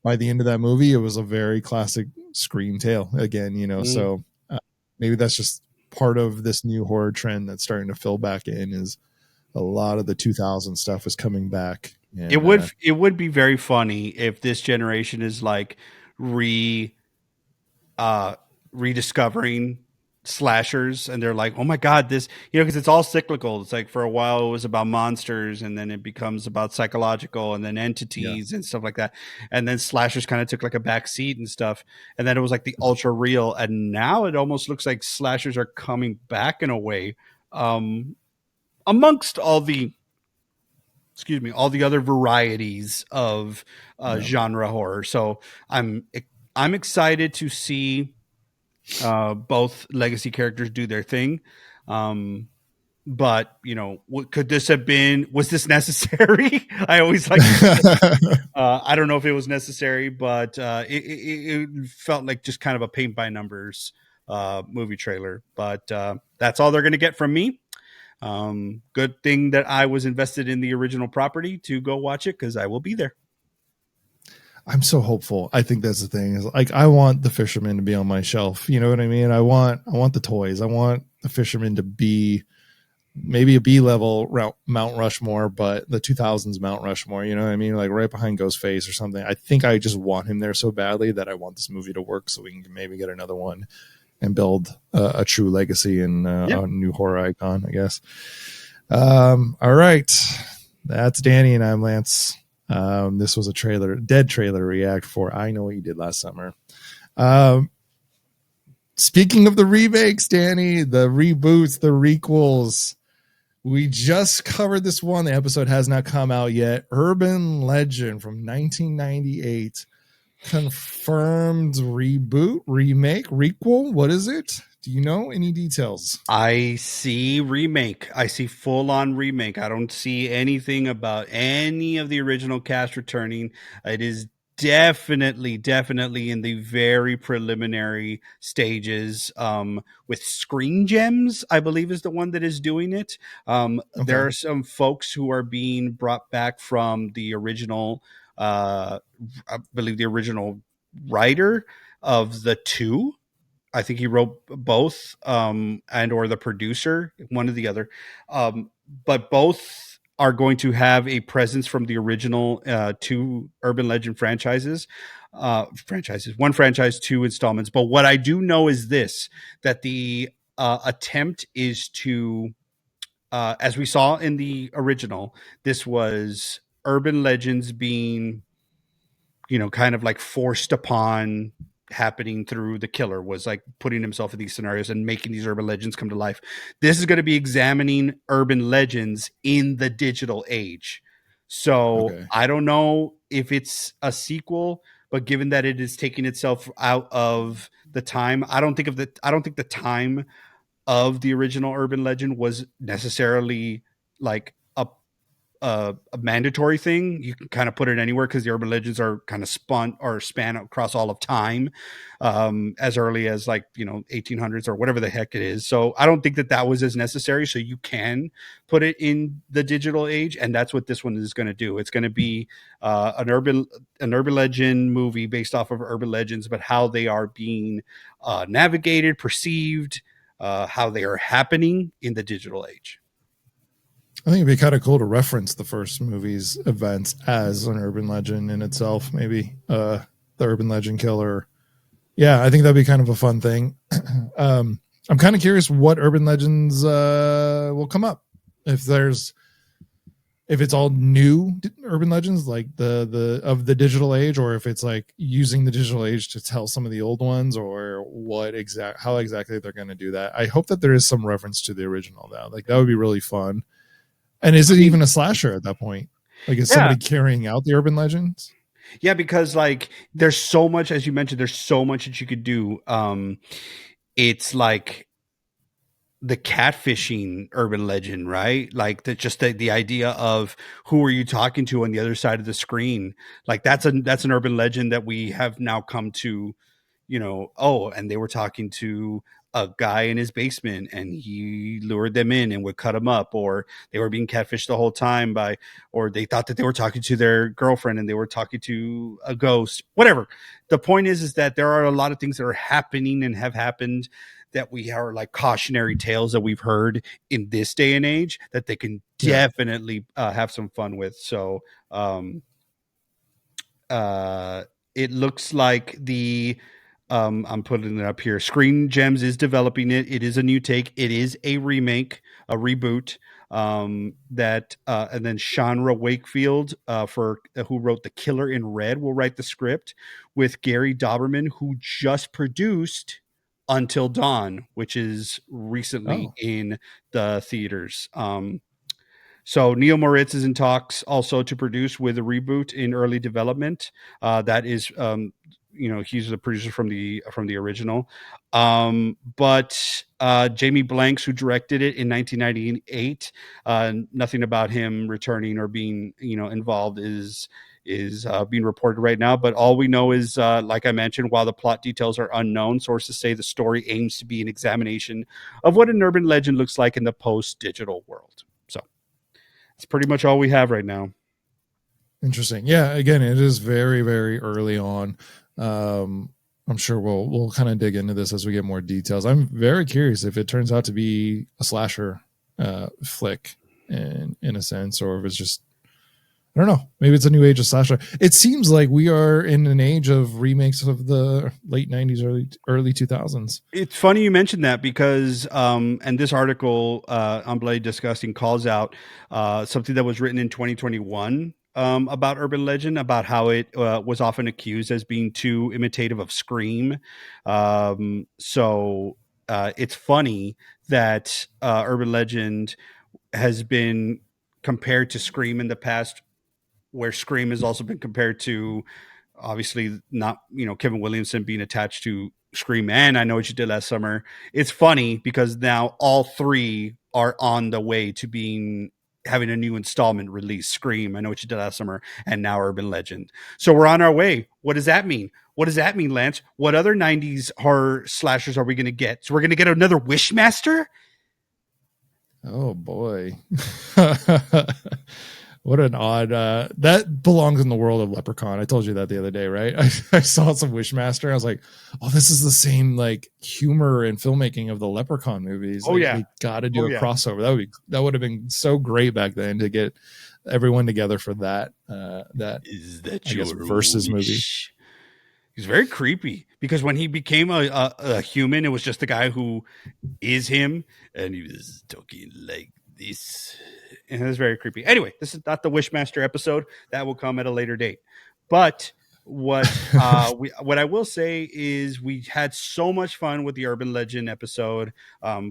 by the end of that movie, it was a very classic Scream tale again, so maybe that's just part of this new horror trend that's starting to fill back in, is a lot of the 2000 stuff is coming back. And, it would be very funny if this generation is like rediscovering slashers, and they're like, oh my god, this, because it's all cyclical. It's like for a while it was about monsters, and then it becomes about psychological, and then entities and stuff like that, and then slashers kind of took like a back seat and stuff, and then it was like the ultra real, and now it almost looks like slashers are coming back in a way, amongst all the other varieties of genre horror. So I'm excited to see both legacy characters do their thing. But could this have been, was this necessary? I always like I don't know if it was necessary, but it felt like just kind of a paint by numbers movie trailer. But that's all they're going to get from me. Good thing that I was invested in the original property to go watch it, because I will be there. I'm so hopeful. I think that's the thing, is like, I want the Fisherman to be on my shelf. You know what I mean? I want the toys. I want the Fisherman to be maybe a B-level Mount Rushmore, but the 2000s Mount Rushmore, you know what I mean? Like right behind Ghostface or something. I think I just want him there so badly that I want this movie to work, so we can maybe get another one and build a true legacy and a new horror icon, I guess. All right. That's Danny, and I'm Lance. This was a dead trailer react for I Know What You Did Last Summer. Speaking of the remakes, Danny, the reboots, the requels, we just covered this one. The episode has not come out yet. Urban Legend from 1998. Confirmed reboot, remake, requel. What is it? Do you know any details? I see remake. I see full on remake. I don't see anything about any of the original cast returning. It is definitely in the very preliminary stages, with Screen Gems, I believe, is the one that is doing it. Okay. There are some folks who are being brought back from the original, I believe the original writer of the two. I think he wrote both, and or the producer, one or the other. But both are going to have a presence from the original two Urban Legend franchises. One franchise, two installments. But what I do know is this, that the attempt is to, as we saw in the original, this was Urban Legends being, kind of like forced upon, happening through the killer, was like putting himself in these scenarios and making these urban legends come to life. This is going to be examining urban legends in the digital age. So I don't know if it's a sequel, but given that it is taking itself out of the time, I don't think the time of the original urban legend was necessarily like a mandatory thing. You can kind of put it anywhere because the urban legends are kind of span across all of time, as early as 1800s or whatever the heck it is. So I don't think that was as necessary. So you can put it in the digital age, and that's what this one is going to do. It's going to be an urban legend movie based off of urban legends, but how they are being navigated, perceived, how they are happening in the digital age. I think it'd be kind of cool to reference the first movie's events as an urban legend in itself. Maybe the urban legend killer. Yeah, I think that'd be kind of a fun thing. I'm kind of curious what urban legends will come up. If it's all new urban legends like the of the digital age, or if it's like using the digital age to tell some of the old ones, or how exactly they're going to do that. I hope that there is some reference to the original though. Like that would be really fun. And is it even a slasher at that point? Like, is somebody carrying out the urban legends? Yeah, because there's so much, as you mentioned, there's so much that you could do. It's like the catfishing urban legend, right? Like the idea of who are you talking to on the other side of the screen? Like that's an urban legend that we have now come to, and they were talking to a guy in his basement and he lured them in and would cut them up, or they were being catfished the whole time or they thought that they were talking to their girlfriend and they were talking to a ghost, whatever. The point is that there are a lot of things that are happening and have happened that we are like cautionary tales that we've heard in this day and age that they can definitely have some fun with. So it looks like I'm putting it up here. Screen Gems is developing it. It is a new take. It is a remake, a reboot. And then Shanra Wakefield, who wrote The Killer in Red, will write the script with Gary Dauberman, who just produced Until Dawn, which is recently in the theaters. So Neil Moritz is in talks also to produce with a reboot in early development. That is, he's the producer from the original. But Jamie Blanks, who directed it in 1998, nothing about him returning or being involved is being reported right now. But all we know is, like I mentioned, while the plot details are unknown, sources say the story aims to be an examination of what an urban legend looks like in the post-digital world. So it's pretty much all we have right now. Interesting. Yeah, again, it is very, very early on. I'm sure we'll kind of dig into this as we get more details. I'm very curious if it turns out to be a slasher flick in a sense, or if it's just, I don't know, maybe it's a new age of slasher. It seems like we are in an age of remakes of the late 90s, early 2000s. It's funny you mentioned that because and this article on Blade Disgusting calls out something that was written in 2021 about urban legend, about how it was often accused as being too imitative of Scream. So it's funny that urban legend has been compared to Scream in the past, where Scream has also been compared to, obviously not, Kevin Williamson being attached to Scream and I Know What You Did Last Summer. It's funny because now all three are on the way to having a new installment release: Scream, I Know What You Did Last Summer, and now Urban Legend. So we're on our way. What does that mean? What does that mean, Lance? What other 90s horror slashers are we going to get? So we're going to get another Wishmaster? Oh boy. What an odd, that belongs in the world of Leprechaun. I told you that the other day, right? I saw some Wishmaster. I was like, oh, this is the same like humor and filmmaking of the Leprechaun movies. Oh, like, yeah. We got to do a crossover. That would have been so great back then to get everyone together for that. Is that I guess, your versus wish? movie. He's very creepy because when he became a human, it was just the guy who is him, and he was talking like this. And it was very creepy. Anyway, this is not the Wishmaster episode. That will come at a later date. But what I will say is we had so much fun with the Urban Legend episode.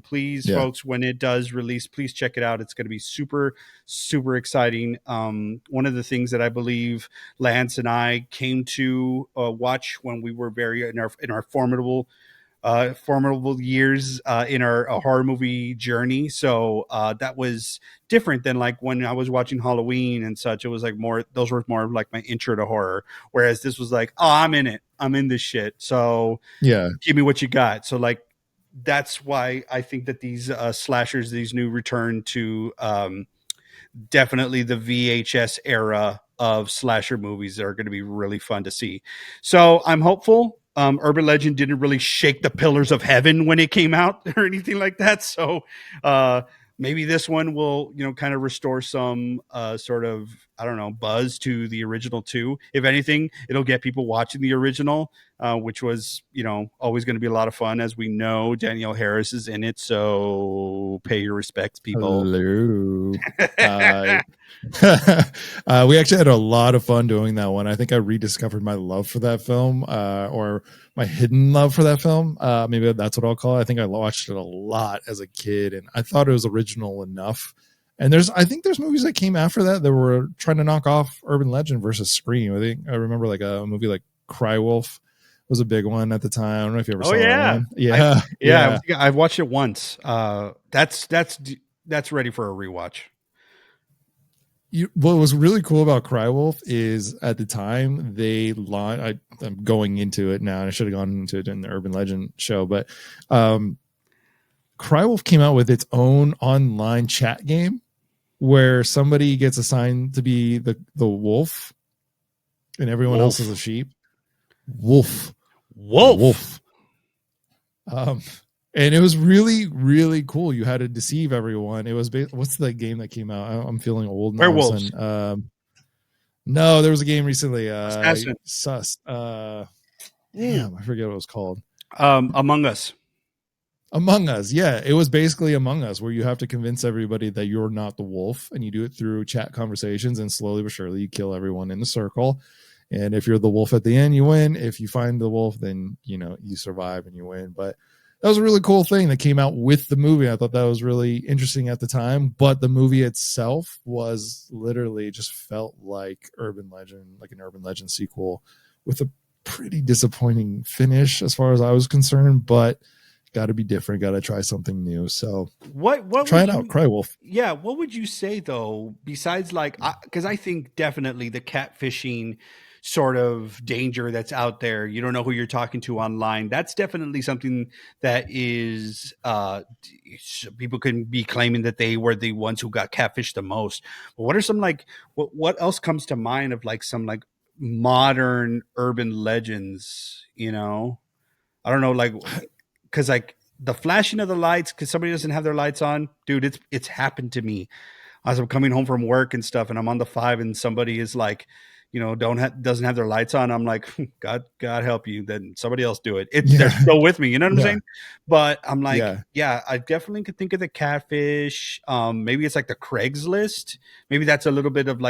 Please, folks, when it does release, please check it out. It's going to be super, super exciting. One of the things that I believe Lance and I came to watch when we were in our formidable formidable years in our horror movie journey. So that was different than like when I was watching Halloween and such. It was like those were more like my intro to horror. Whereas this was like, oh, I'm in it. I'm in this shit. So yeah, give me what you got. So like, that's why I think that these slashers, these new return to definitely the VHS era of slasher movies are going to be really fun to see. So I'm hopeful. Urban Legend didn't really shake the pillars of heaven when it came out or anything like that. So maybe this one will, kind of restore some sort of, I don't know, buzz to the original two. If anything, it'll get people watching the original, which was, always going to be a lot of fun. As we know, Danielle Harris is in it. So pay your respects, people. Hello. We actually had a lot of fun doing that one. I think I rediscovered my love for that film, or my hidden love for that film. Maybe that's what I'll call it. I think I watched it a lot as a kid, and I thought it was original enough. And I think there's movies that came after that were trying to knock off Urban Legend versus Scream. I remember like a movie like Cry Wolf was a big one at the time. I don't know if you ever saw that one. Yeah. I've watched it once. That's ready for a rewatch. What was really cool about Cry Wolf is at the time they launched. I'm going into it now, and I should have gone into it in the Urban Legend show, but Cry Wolf came out with its own online chat game where somebody gets assigned to be the wolf, and everyone else is a sheep. Wolf. And it was really, really cool. You had to deceive everyone. It was what's the game that came out? I'm feeling old now. Werewolves. No, there was a game recently. Sus. Damn, I forget what it was called. Among Us. Among Us, yeah. It was basically Among Us, where you have to convince everybody that you're not the wolf, and you do it through chat conversations, and slowly but surely you kill everyone in the circle. And if you're the wolf at the end, you win. If you find the wolf, then you survive and you win. But that was a really cool thing that came out with the movie. I thought that was really interesting at the time, but the movie itself was literally just felt like Urban Legend, like an Urban Legend sequel with a pretty disappointing finish as far as I was concerned, but got to be different. Got to try something new. So what try it out. Cry Wolf. Yeah. What would you say though, besides like, cause I think definitely the catfishing sort of danger that's out there. You don't know who you're talking to online. That's definitely something that is, people can be claiming that they were the ones who got catfished the most. But what are some like, what else comes to mind of like some like modern urban legends, I don't know, like, cause like the flashing of the lights, cause somebody doesn't have their lights on, dude, it's happened to me as I'm coming home from work and stuff. And I'm on the 5 and somebody is like, doesn't have their lights on. I'm like, God help you. Then somebody else do it. They're still with me. You know what I'm saying? But I'm like, I definitely could think of the catfish. Maybe it's like the Craigslist. Maybe that's a little bit of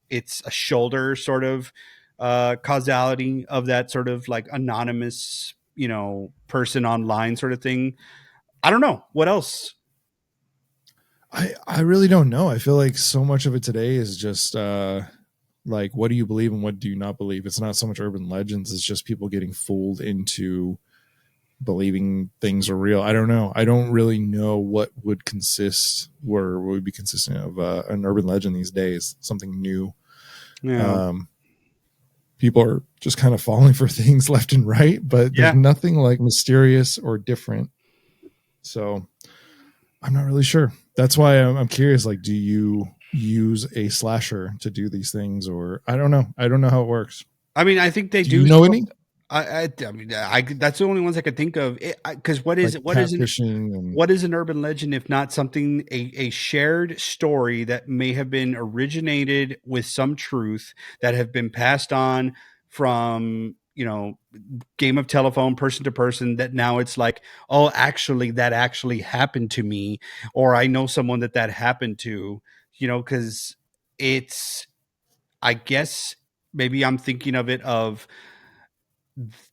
it's a shoulder sort of causality of that sort of like anonymous, person online sort of thing. I don't know. What else? I really don't know. I feel like so much of it today is just like, what do you believe and what do you not believe? It's not so much urban legends. It's just people getting fooled into believing things are real. I don't know. I don't really know what would be consistent of an urban legend these days. Something new. Yeah. People are just kind of falling for things left and right, but there's nothing like mysterious or different. So I'm not really sure. That's why I'm curious. Like, do you use a slasher to do these things, or I don't know how it works. I mean, I think they do. You know any? I mean, that's the only ones I could think of. Because what is an urban legend if not something, a shared story that may have been originated with some truth that have been passed on from game of telephone, person to person, that now it's like, oh, actually that actually happened to me, or I know someone that happened to. Because it's, I guess maybe I'm thinking of it of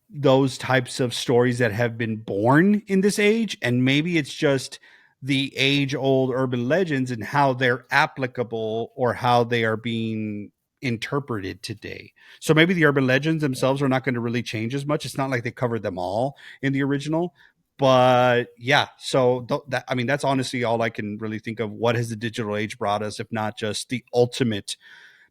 those types of stories that have been born in this age. And maybe it's just the age old urban legends and how they're applicable or how they are being interpreted today. So maybe the urban legends themselves are not going to really change as much. It's not like they covered them all in the original, but yeah. So I mean, that's honestly all I can really think of. What has the digital age brought us, if not just the ultimate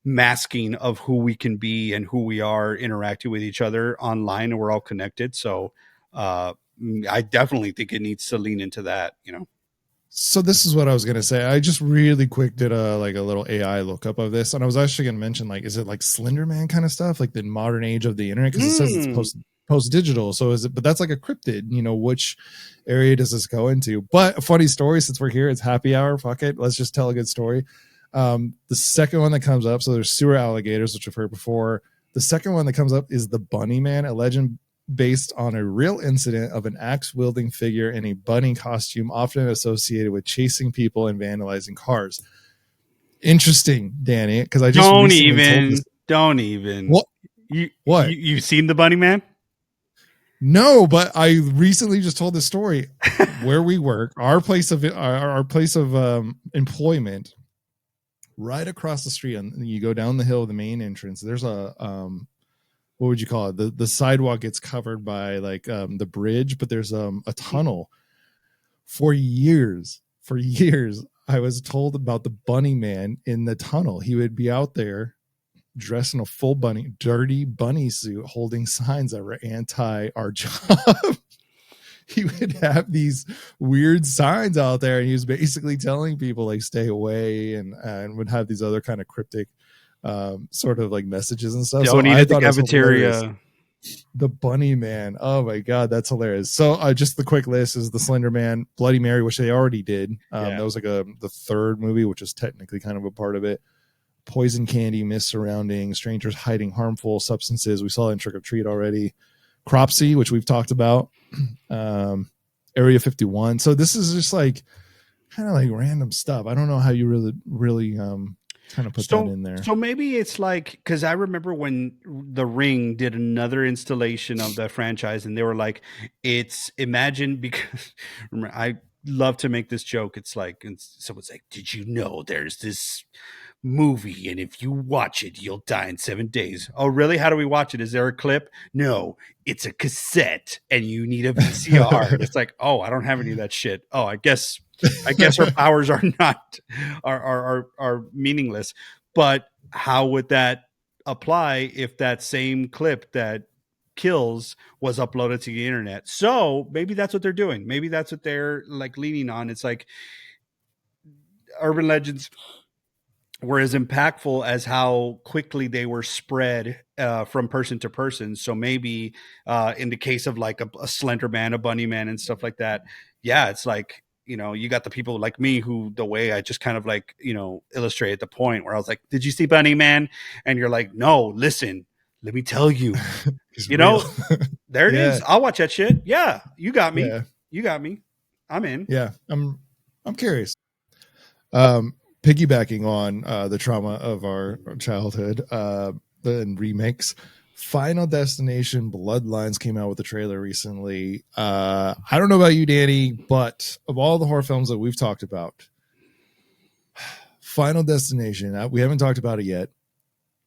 masking of who we can be and who we are interacting with each other online, and we're all connected. So I definitely think it needs to lean into that, you know. So this is what I was going to say. I just really quick did a little AI lookup of this, and I was actually going to mention, like, is it like Slender Man kind of stuff, like the modern age of the internet? Because it says it's post digital. So is it? But that's like a cryptid. You know, which area does this go into? But a funny story, since we're here, it's happy hour. Fuck it, let's just tell a good story. The second one that comes up, so there's sewer alligators, which I've heard before. The second one that comes up is the Bunny Man, a legend based on a real incident of an axe-wielding figure in a bunny costume, often associated with chasing people and vandalizing cars. Interesting, Danny, because I just don't even. What? You've seen the Bunny Man? No, but I recently just told this story where we work, our place of employment. Right across the street, and you go down the hill of the main entrance. There's a what would you call it? The sidewalk gets covered by like the bridge, but there's a tunnel. For years, I was told about the Bunny Man in the tunnel. He would be out there dressed in a full dirty bunny suit, holding signs that were anti our job. He would have these weird signs out there, and he was basically telling people like stay away, and would have these other kind of cryptic sort of like messages and stuff. Don't eat at the cafeteria. The Bunny Man. Oh my God, that's hilarious. So just the quick list is the Slender Man, Bloody Mary, which they already did. That was like the third movie, which is technically kind of a part of it. Poison Candy, Myths Surrounding, Strangers Hiding Harmful Substances. We saw in Trick or Treat already. Cropsy, which we've talked about. Area 51. So this is just like kind of like random stuff. I don't know how you really kind of put that in there. So maybe it's like, because I remember when The Ring did another installation of the franchise, and they were like, it's imagine, because remember, I love to make this joke. It's like, and someone's like, did you know there's this movie, and if you watch it, you'll die in 7 days? Oh, really? How do we watch it? Is there a clip? No, it's a cassette, and you need a VCR. It's like, oh, I don't have any of that shit. Oh, I guess her powers are not are meaningless. But how would that apply if that same clip that kills was uploaded to the internet? So maybe that's what they're doing. Maybe that's what they're like leaning on. It's like urban legends were as impactful as how quickly they were spread from person to person. So maybe in the case of like a Slender Man, a Bunny Man, and stuff like that, yeah, it's like, you know, you got the people like me who, the way I just kind of like, you know, illustrated the point where I was like, did you see Bunny Man? And you're like, no, listen, let me tell you, you know, there it is. I'll watch that shit. Yeah. You got me. Yeah. You got me. I'm in. Yeah. I'm curious. Piggybacking on the trauma of our childhood and remakes, Final Destination Bloodlines came out with a trailer recently. I don't know about you, Danny, but of all the horror films that we've talked about, Final Destination, we haven't talked about it yet.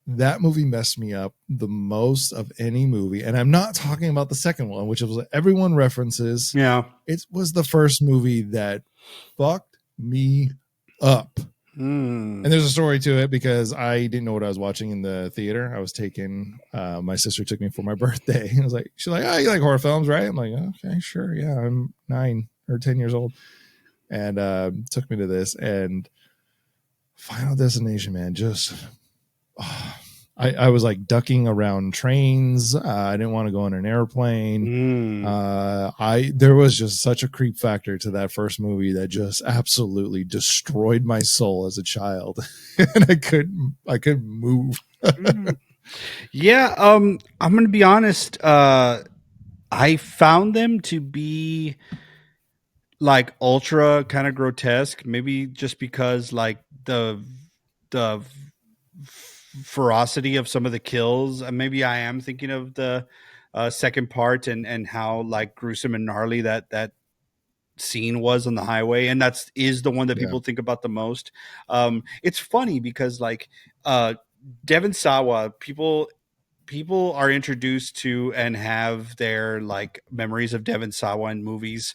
That movie messed me up the most of any movie. And I'm not talking about the second one, which was everyone references. Yeah. It was the first movie that fucked me up. And there's a story to it, because I didn't know what I was watching in the theater. I was taken, my sister took me for my birthday. I was like, she's like, oh, you like horror films, right? I'm like, okay, sure. Yeah, I'm 9 or 10 years old. And took me to this, and Final Destination, man, just I was like ducking around trains. I didn't want to go on an airplane. There was just such a creep factor to that first movie that just absolutely destroyed my soul as a child. And I couldn't move. Yeah. I'm going to be honest. I found them to be like ultra kind of grotesque, maybe just because like the ferocity of some of the kills. Maybe I am thinking of the second part and how like gruesome and gnarly that scene was on the highway, and is the one that people think about the most. It's funny because like Devon Sawa, people are introduced to and have their like memories of Devon Sawa in movies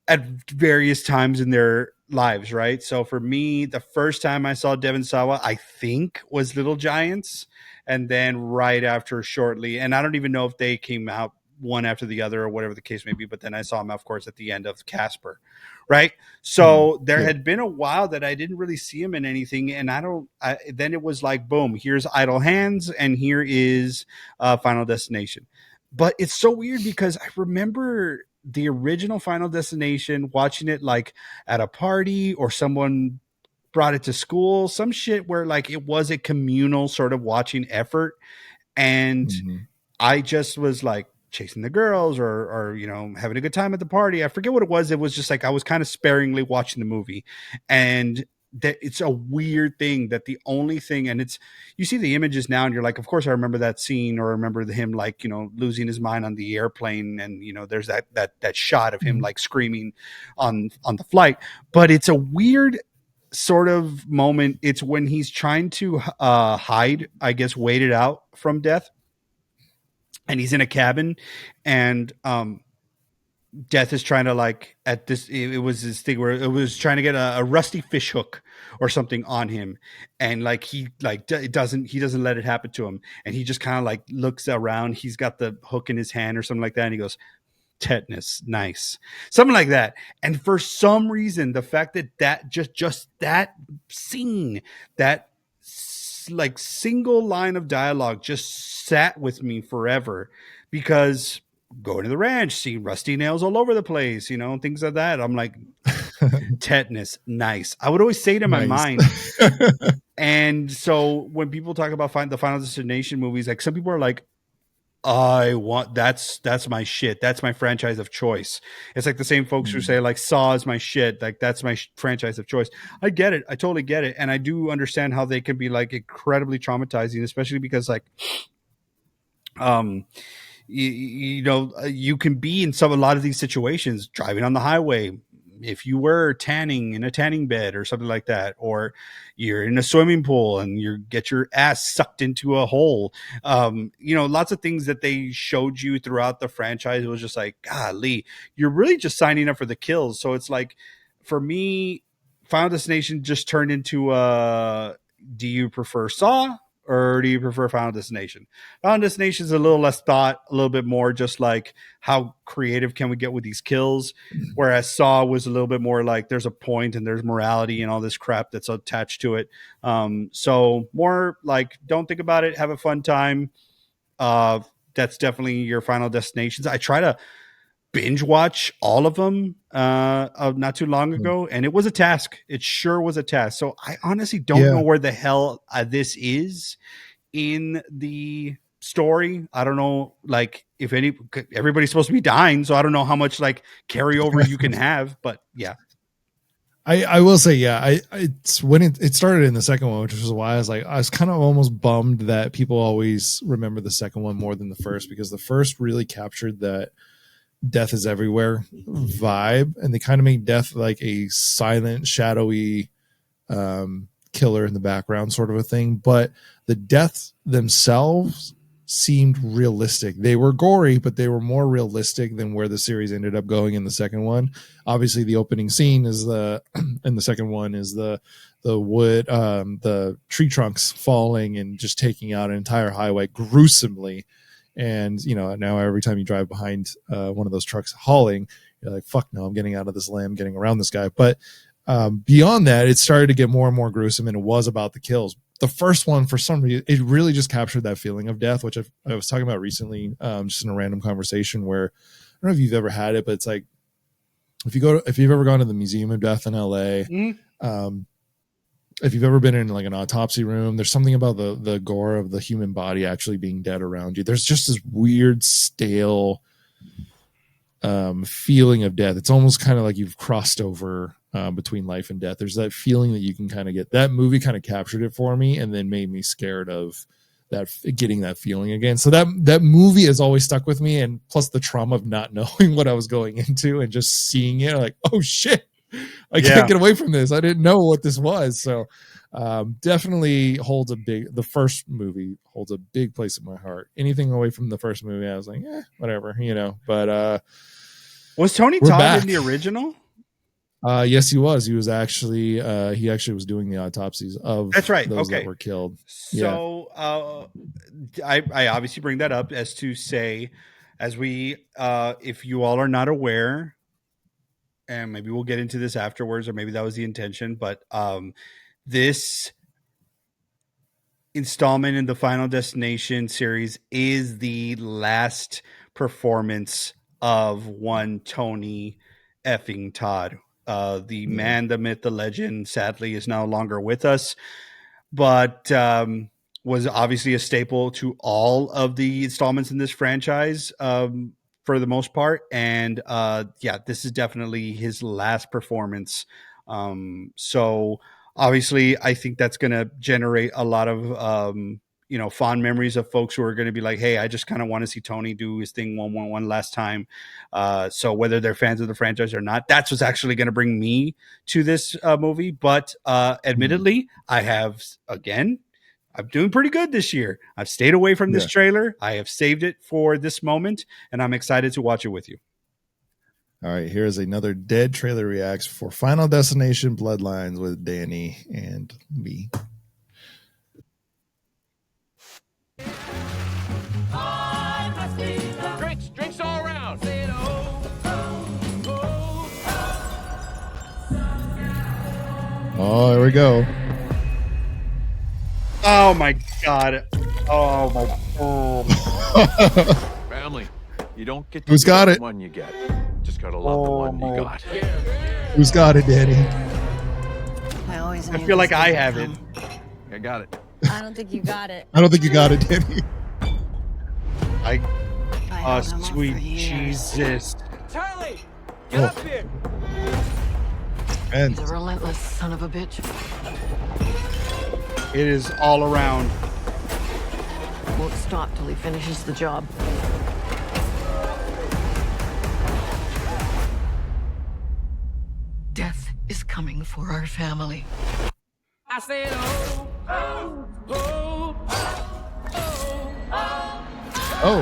at various times in their lives, right? So for me, the first time I saw Devon Sawa, I think was Little Giants, and then right after shortly, and I don't even know if they came out one after the other or whatever the case may be, but then I saw him, of course, at the end of Casper, right? So there had been a while that I didn't really see him in anything, and then it was like, boom, here's Idle Hands, and here is Final Destination. But it's so weird because I remember the original Final Destination, watching it like at a party or someone brought it to school, some shit where like it was a communal sort of watching effort. And I just was like chasing the girls or, you know, having a good time at the party. I forget what it was. It was just like, I was kind of sparingly watching the movie, and that it's a weird thing that the only thing, and it's, you see the images now and you're like, of course I remember that scene, or remember him like, you know, losing his mind on the airplane, and you know there's that shot of him like screaming on the flight. But it's a weird sort of moment. It's when he's trying to hide, I guess, wait it out from death, and he's in a cabin, and Death is trying to like at this, it was this thing where it was trying to get a rusty fish hook or something on him, and like he doesn't let it happen to him, and he just kind of like looks around, he's got the hook in his hand or something like that, and he goes, tetanus, nice, something like that. And for some reason, the fact that just that scene, that like single line of dialogue just sat with me forever, because going to the ranch, seeing rusty nails all over the place, you know, things like that. I'm like, tetanus, nice. I would always say it in my mind. And so when people talk about the Final Destination movies, like some people are like, that's my shit. That's my franchise of choice. It's like the same folks who say like Saw is my shit. Like that's my franchise of choice. I get it. I totally get it. And I do understand how they can be like incredibly traumatizing, especially because like, you know, you can be in a lot of these situations driving on the highway. If you were tanning in a tanning bed or something like that, or you're in a swimming pool and you get your ass sucked into a hole, you know, lots of things that they showed you throughout the franchise. It was just like, golly, you're really just signing up for the kills. So it's like, for me, Final Destination just turned into do you prefer Saw or do you prefer Final Destination? Final Destination is a little less thought, a little bit more just like how creative can we get with these kills, whereas Saw was a little bit more like there's a point and there's morality and all this crap that's attached to it. So more like, don't think about it, have a fun time. That's definitely your Final Destinations. I try to binge watch all of them not too long ago, and it was a task. It sure was a task. So I honestly don't know where the hell this is in the story. I don't know, like, if everybody's supposed to be dying, so I don't know how much like carryover you can have, but yeah. I will say, it's when it started in the second one, which was why I was kind of almost bummed that people always remember the second one more than the first, because the first really captured that death is everywhere vibe, and they kind of make death like a silent, shadowy killer in the background sort of a thing. But the deaths themselves seemed realistic. They were gory, but they were more realistic than where the series ended up going in the second one. Obviously the opening scene is in the second one is the wood, the tree trunks falling and just taking out an entire highway gruesomely. And, you know, now every time you drive behind one of those trucks hauling, you're like, fuck no, I'm getting out of this lane, getting around this guy. But beyond that, it started to get more and more gruesome, and it was about the kills. The first one, for some reason, it really just captured that feeling of death, which I was talking about recently, just in a random conversation where, I don't know if you've ever had it, but it's like, if you've ever gone to the Museum of Death in LA, if you've ever been in like an autopsy room, there's something about the gore of the human body actually being dead around you. There's just this weird, stale feeling of death. It's almost kind of like you've crossed over between life and death. There's that feeling that you can kind of get. That movie kind of captured it for me, and then made me scared of that, getting that feeling again. So that movie has always stuck with me, and plus the trauma of not knowing what I was going into and just seeing it, like, oh shit, I can't get away from this. I didn't know what this was. So definitely holds the first movie holds a big place in my heart. Anything away from the first movie, I was like, whatever, But was Tony Todd in the original? Yes, he was. He was actually he was doing the autopsies of those that were killed. So I obviously bring that up as to say, as we if you all are not aware, and maybe we'll get into this afterwards, or maybe that was the intention, but this installment in the Final Destination series is the last performance of one Tony effing Todd. The man, the myth, the legend, sadly, is no longer with us, but was obviously a staple to all of the installments in this franchise for the most part. And this is definitely his last performance. So obviously, I think that's going to generate a lot of fond memories of folks who are going to be like, hey, I just kind of want to see Tony do his thing one last time. So whether they're fans of the franchise or not, that's what's actually going to bring me to this movie. But admittedly, I'm doing pretty good this year. I've stayed away from this trailer. I have saved it for this moment, and I'm excited to watch it with you. All right, here's another Dead trailer reacts for Final Destination Bloodlines with Danny and me. Drinks all around. Oh, there we go. Oh my God. Oh my God. Family, you don't get Who's got it? One you get. Just gotta love the one you got. Who's got it, Danny? I feel like I have it. I got it. I don't think you got it. I don't think you got it, Danny. Sweet Jesus. Charlie, get up here. He's a relentless son of a bitch. It is all around. Won't stop till he finishes the job. Death is coming for our family. I said, oh, oh, oh, oh, oh. Oh.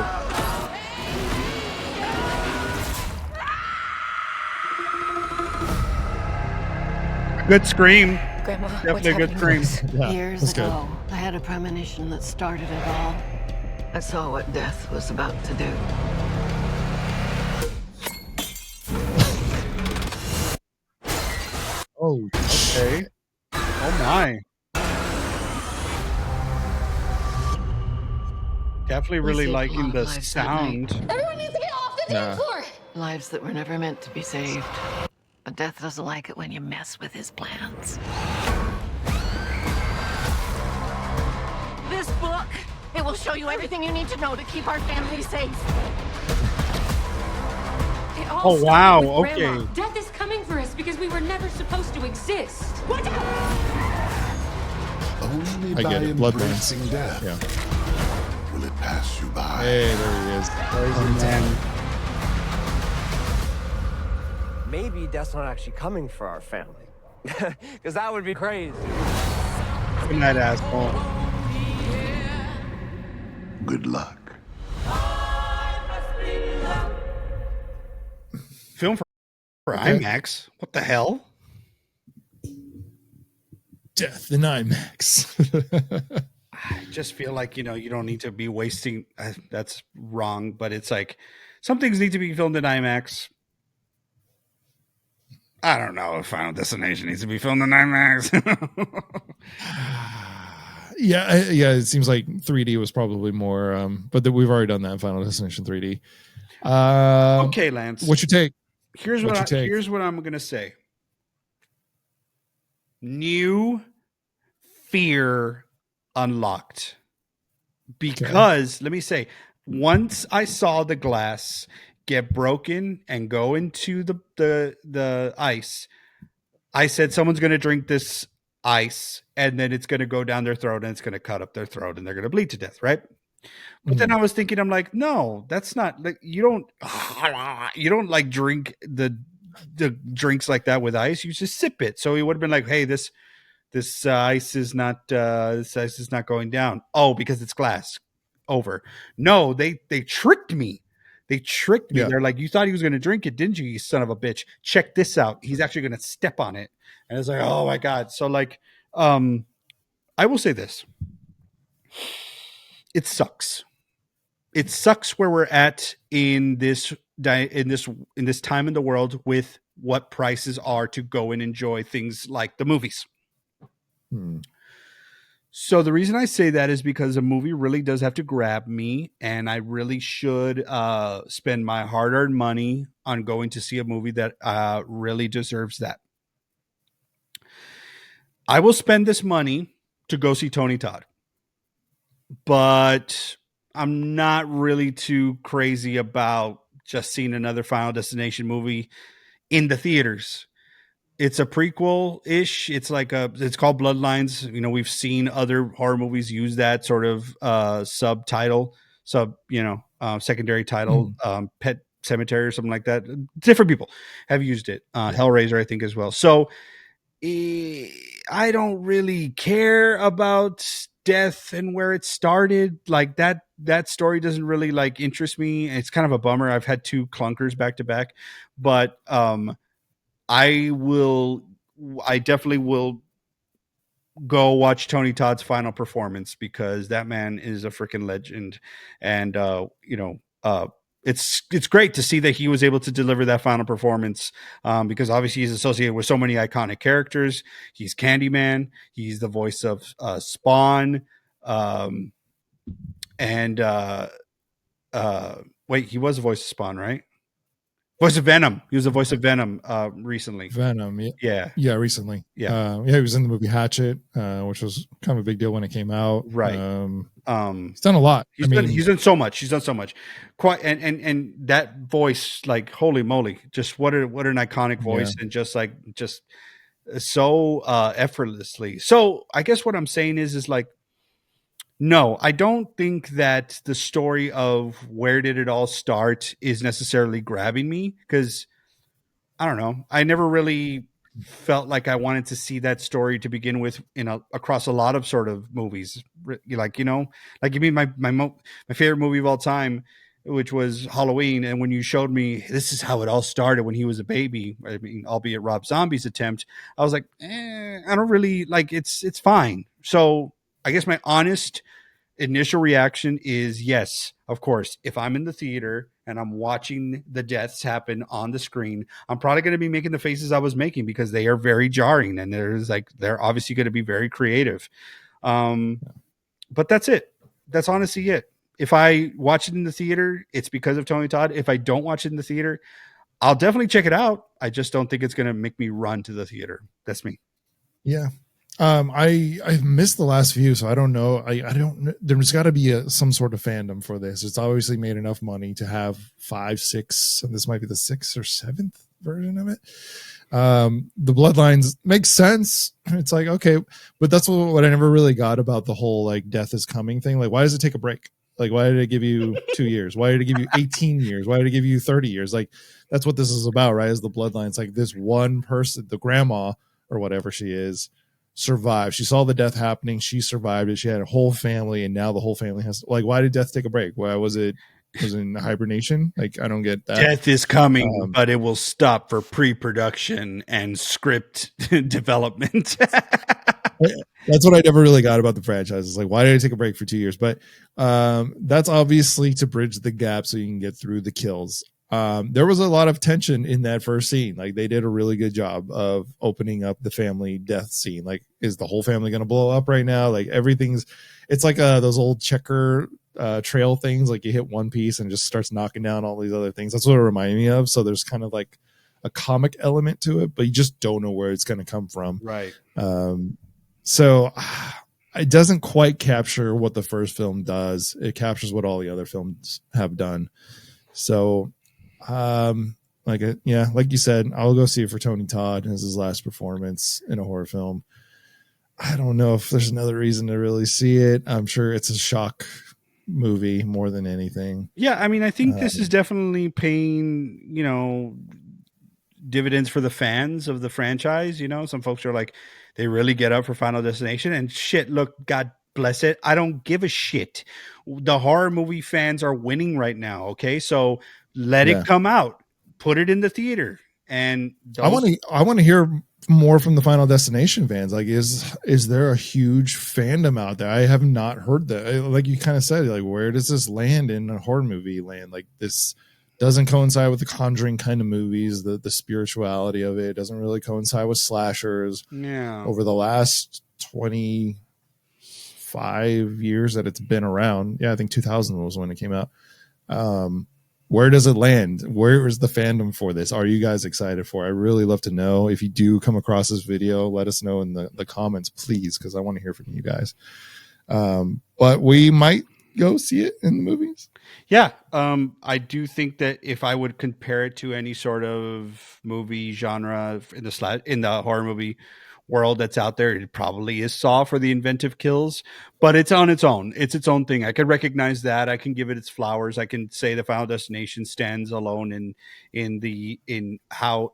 Good scream. Grandma, definitely a good scream. Years ago, I had a premonition that started it all. I saw what death was about to do. Oh, okay. Oh my. Definitely really liking the sound. Everyone needs to get off the dance floor. Lives that were never meant to be saved. But death doesn't like it when you mess with his plans. This book, it will show you everything you need to know to keep our family safe. Oh wow, okay. Death is coming for us because we were never supposed to exist. What? Only I by get it. Bloodlines. embracing death will it pass you by. Hey, there he is. Oh, man. Maybe Death's not actually coming for our family. Because that would be crazy. Good night, asshole. Good luck. Film for IMAX? What the hell? Death in IMAX. I just feel like, you don't need to be wasting. That's wrong, but it's like some things need to be filmed in IMAX. I don't know if Final Destination needs to be filmed in IMAX. Yeah, it seems like 3D was probably more, but we've already done that in Final Destination 3D. Okay, Lance. What's your take? Here's what I'm going to say. New fear unlocked. Because, let me say, once I saw the glass get broken and go into the ice, I said someone's going to drink this ice and then it's going to go down their throat and it's going to cut up their throat and they're going to bleed to death, right? But then I was thinking, I'm like, no, that's not like you don't like drink the the drinks like that with ice, you just sip it. So he would have been like, hey, this ice is not going down. Oh, because it's glass. Over. No, they tricked me. They tricked me. Yeah. They're like, you thought he was going to drink it, didn't you, you son of a bitch? Check this out. He's actually going to step on it. And it's like, oh my God. So like, I will say this. It sucks. It sucks where we're at in this time in the world with what prices are to go and enjoy things like the movies. So the reason I say that is because a movie really does have to grab me, and I really should spend my hard-earned money on going to see a movie that really deserves that. I will spend this money to go see Tony Todd, but I'm not really too crazy about just seeing another Final Destination movie in the theaters. It's a prequel-ish. It's called Bloodlines. You know, we've seen other horror movies use that sort of secondary title, Pet Cemetery or something like that. Different people have used it. Hellraiser, I think, as well. So I don't really care about death and where it started. Like that story doesn't really like interest me. It's kind of a bummer. I've had 2 clunkers back to back, but I definitely will go watch Tony Todd's final performance, because that man is a freaking legend. And, it's great to see that he was able to deliver that final performance, because obviously he's associated with so many iconic characters. He's Candyman. He's the voice of Spawn. Wait, he was the voice of Spawn, right? Voice of Venom. He was the voice of Venom recently. Venom, yeah, recently. Yeah, he was in the movie Hatchet, which was kind of a big deal when it came out. Right. He's done a lot. He's done so much. He's done so much. Quite and that voice, like, holy moly, just what an iconic voice, and just so effortlessly. So I guess what I'm saying is like, no, I don't think that the story of where did it all start is necessarily grabbing me, because I don't know. I never really felt like I wanted to see that story to begin with across a lot of sort of movies. Like, you mean my favorite movie of all time, which was Halloween. And when you showed me this is how it all started when he was a baby, I mean, albeit Rob Zombie's attempt, I was like, I don't really like it's fine. So I guess my honest initial reaction is yes, of course. If I'm in the theater and I'm watching the deaths happen on the screen, I'm probably going to be making the faces I was making, because they are very jarring, and they're obviously going to be very creative. But that's it. That's honestly it. If I watch it in the theater, it's because of Tony Todd. If I don't watch it in the theater, I'll definitely check it out. I just don't think it's going to make me run to the theater. That's me. Yeah. I've missed the last few, so I don't know. I don't. There's got to be some sort of fandom for this. It's obviously made enough money to have 5, 6, and this might be the 6th or 7th version of it. The Bloodlines makes sense. It's like, okay, but that's what I never really got about the whole like death is coming thing. Like, why does it take a break? Like, why did it give you 2 years? Why did it give you 18 years? Why did it give you 30 years? Like, that's what this is about, right? Is the Bloodlines like this one person, the grandma or whatever she is, survived. She saw the death happening. She survived it. She had a whole family, and now the whole family has like, why did death take a break? Why was it in hibernation? Like, I don't get that. Death is coming, but it will stop for pre-production and script development. That's what I never really got about the franchise. It's like, why did I take a break for 2 years? But that's obviously to bridge the gap so you can get through the kills. There was a lot of tension in that first scene. Like, they did a really good job of opening up the family death scene. Like, is the whole family going to blow up right now? Like, it's like those old checker trail things. Like, you hit one piece and it just starts knocking down all these other things. That's what it reminded me of. So there's kind of like a comic element to it, but you just don't know where it's going to come from. Right. So it doesn't quite capture what the first film does. It captures what all the other films have done. So, like you said, I'll go see it for Tony Todd as his last performance in a horror film. I don't know if there's another reason to really see it. I'm sure it's a shock movie more than anything. Yeah, I mean, I think this is definitely paying, dividends for the fans of the franchise. You know, some folks are like, they really get up for Final Destination, and shit, look, God bless it, I don't give a shit. The horror movie fans are winning right now. Okay, so let it come out, put it in the theater, and I want to hear more from the Final Destination fans. Like, is there a huge fandom out there? I have not heard that. Like you kind of said, like, where does this land in a horror movie land? Like, this doesn't coincide with the Conjuring kind of movies. The spirituality of it doesn't really coincide with slashers. Yeah. Over the last 25 years that it's been around. Yeah, I think 2000 was when it came out. Where does it land? Where is the fandom for this? Are you guys excited for it? I really love to know. If you do come across this video, let us know in the comments, please, because I want to hear from you guys. But we might go see it in the movies. Yeah. I do think that if I would compare it to any sort of movie genre in the horror movie world that's out there, it probably is Saw for the inventive kills, but it's on its own. It's its own thing. I can recognize that. I can give it its flowers. I can say the Final Destination stands alone in how.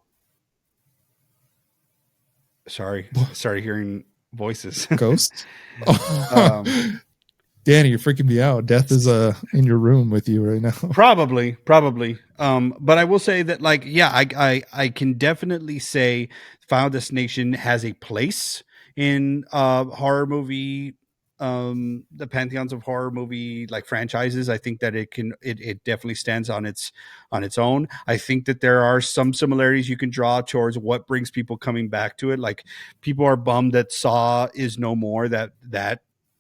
Sorry, started hearing voices. Ghosts. Danny, you're freaking me out. Death is in your room with you right now. Probably. But I will say that, like, yeah, I can definitely say Final Destination has a place in horror movie, the pantheons of horror movie like franchises. I think that it definitely stands on its own. I think that there are some similarities you can draw towards what brings people coming back to it. Like, people are bummed that Saw is no more, that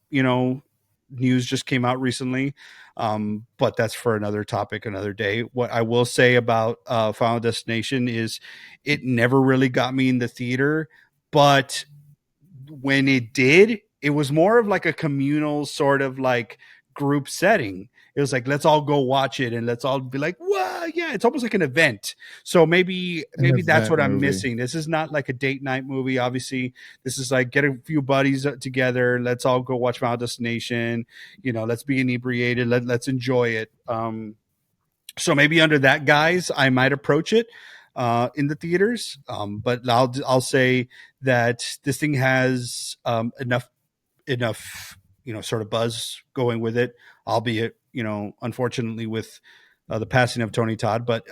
you know, news just came out recently, but that's for another topic, another day. What I will say about Final Destination is it never really got me in the theater, but when it did, it was more of like a communal sort of like group setting. It was like, let's all go watch it and let's all be like, wow, yeah, it's almost like an event. So maybe that's what I'm missing. This is not like a date night movie. Obviously, this is like, get a few buddies together. Let's all go watch Final Destination. You know, let's be inebriated. Let's enjoy it. So maybe under that guise, I might approach it in the theaters. But I'll say that this thing has enough, you know, sort of buzz going with it, albeit, you know, unfortunately with the passing of Tony Todd. But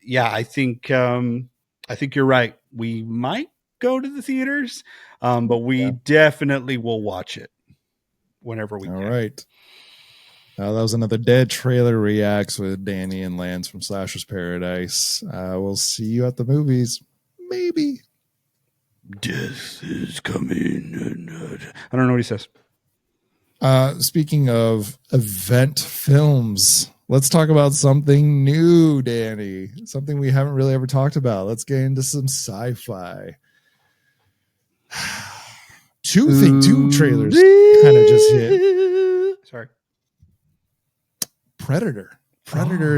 yeah, I think you're right. We might go to the theaters, but we definitely will watch it whenever we can. All right. That was another Dead trailer reacts with Danny and Lance from Slasher's Paradise. We'll see you at the movies. Maybe. Death is coming. I don't know what he says. Speaking of event films, let's talk about something new, Danny. Something we haven't really ever talked about. Let's get into some sci-fi. Two trailers kind of just hit. Sorry. Predator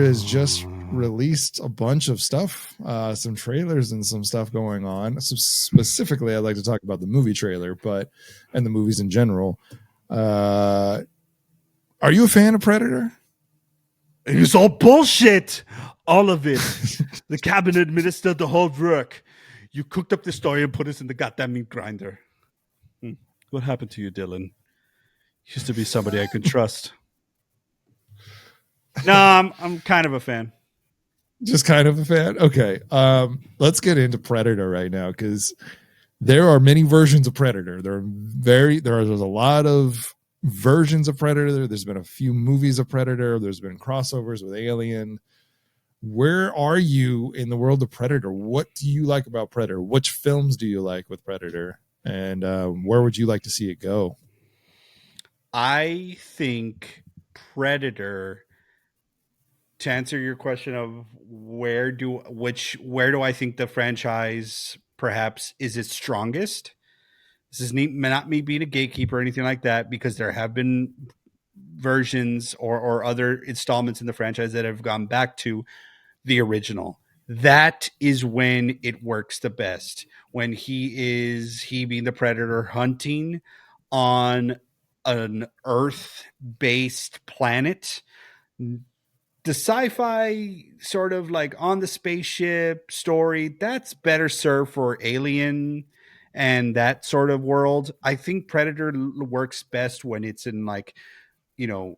has just released a bunch of stuff, some trailers and some stuff going on. So specifically, I'd like to talk about the movie trailer, and the movies in general. Are you a fan of Predator? It's all bullshit. All of it. The cabinet administered the whole work. You cooked up the story and put us in the goddamn meat grinder. What happened to you, Dylan? Used to be somebody I could trust. No, I'm kind of a fan. Just kind of a fan? Okay. Let's get into Predator right now, because there are many versions of Predator. There's a lot of versions of Predator. There's been a few movies of Predator. There's been crossovers with Alien. Where are you in the world of Predator? What do you like about Predator? Which films do you like with Predator? And where would you like to see it go? I think Predator, to answer your question of where do I think the franchise perhaps is its strongest. This is not me being a gatekeeper or anything like that, because there have been versions or other installments in the franchise that have gone back to the original. That is when it works the best. When he being the Predator, hunting on an Earth-based planet the sci-fi sort of like on the spaceship story, that's better served for Alien and that sort of world. I think Predator works best when it's in like, you know,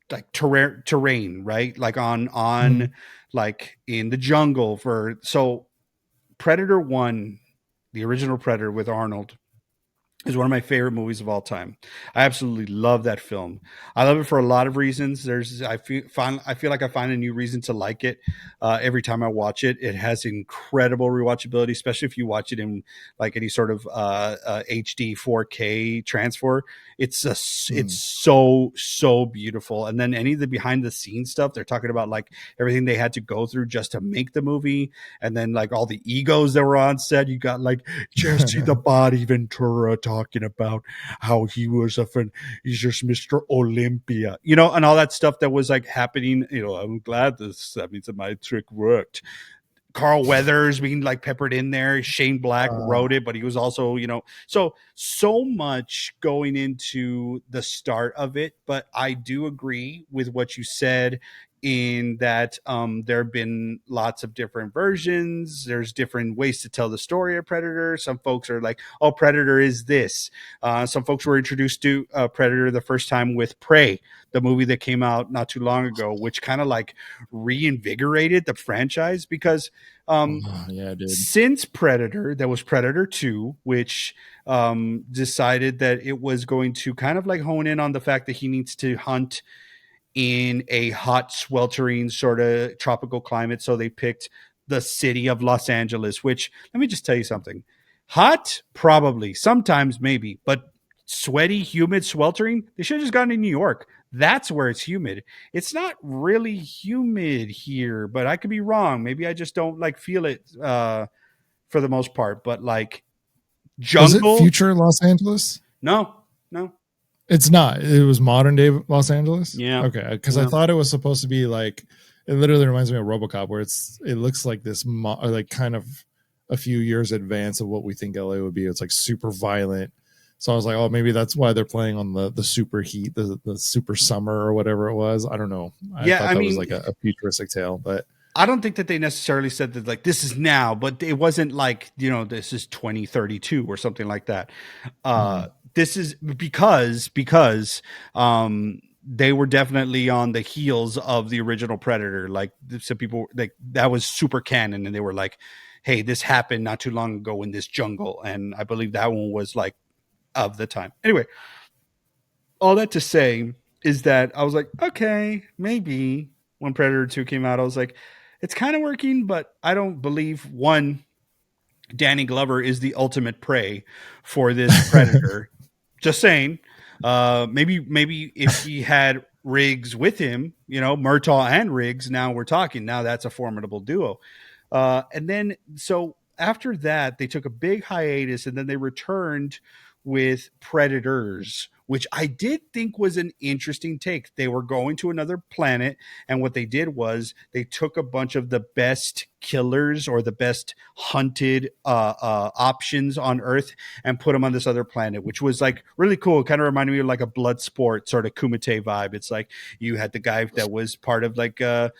like terrain, right? Like on like in the jungle for so Predator 1, the original Predator with Arnold, is one of my favorite movies of all time. I absolutely love that film. I love it for a lot of reasons. I feel like I find a new reason to like it every time I watch it. It has incredible rewatchability, especially if you watch it in like any sort of HD 4K transfer. It's so beautiful. And then any of the behind the scenes stuff, they're talking about like everything they had to go through just to make the movie, and then like all the egos that were on set. You got like Jesse the Body Ventura talking about how he was he's just Mr. Olympia, you know, and all that stuff that was like happening. You know, I'm glad that means that my trick worked. Carl Weathers being like peppered in there. Shane Black wrote it, but he was also, you know, so much going into the start of it. But I do agree with what you said in that there have been lots of different versions. There's different ways to tell the story of Predator. Some folks are like, oh, Predator is this. Some folks were introduced to Predator the first time with Prey, the movie that came out not too long ago, which kind of like reinvigorated the franchise because since Predator, there was Predator 2, which decided that it was going to kind of like hone in on the fact that he needs to hunt in a hot, sweltering sort of tropical climate. So they picked the city of Los Angeles, which, let me just tell you something. Hot, probably. Sometimes, maybe. But sweaty, humid, sweltering, they should have just gone to New York. That's where it's humid. It's not really humid here, but I could be wrong. Maybe I just don't like feel it for the most part. But like jungle. Was it future Los Angeles? No. It's not. It was modern day Los Angeles. Yeah. Okay. Because I thought it was supposed to be like, it literally reminds me of RoboCop, where it looks like this, like kind of a few years advance of what we think LA would be. It's like super violent. So I was like, oh, maybe that's why they're playing on the super heat, the super summer or whatever it was. I don't know. I thought that was like a futuristic tale, but I don't think that they necessarily said that like this is now, but it wasn't like, you know, this is 2032 or something like that. This is because they were definitely on the heels of the original Predator. Like some people like that was super canon, and they were like, hey, this happened not too long ago in this jungle. And I believe that one was like of the time. Anyway, all that to say is that I was like, okay, maybe when Predator 2 came out, I was like, it's kind of working, but I don't believe Danny Glover is the ultimate prey for this Predator. Just saying, maybe if he had Riggs with him, you know, Murtaugh and Riggs, now we're talking. Now that's a formidable duo. And then, so after that, they took a big hiatus, and then they returned with Predators, which I did think was an interesting take. They were going to another planet, and what they did was they took a bunch of the best killers or the best hunted options on Earth and put them on this other planet, which was like really cool. It kind of reminded me of like a Bloodsport sort of Kumite vibe. It's like you had the guy that was part of like Yakuza,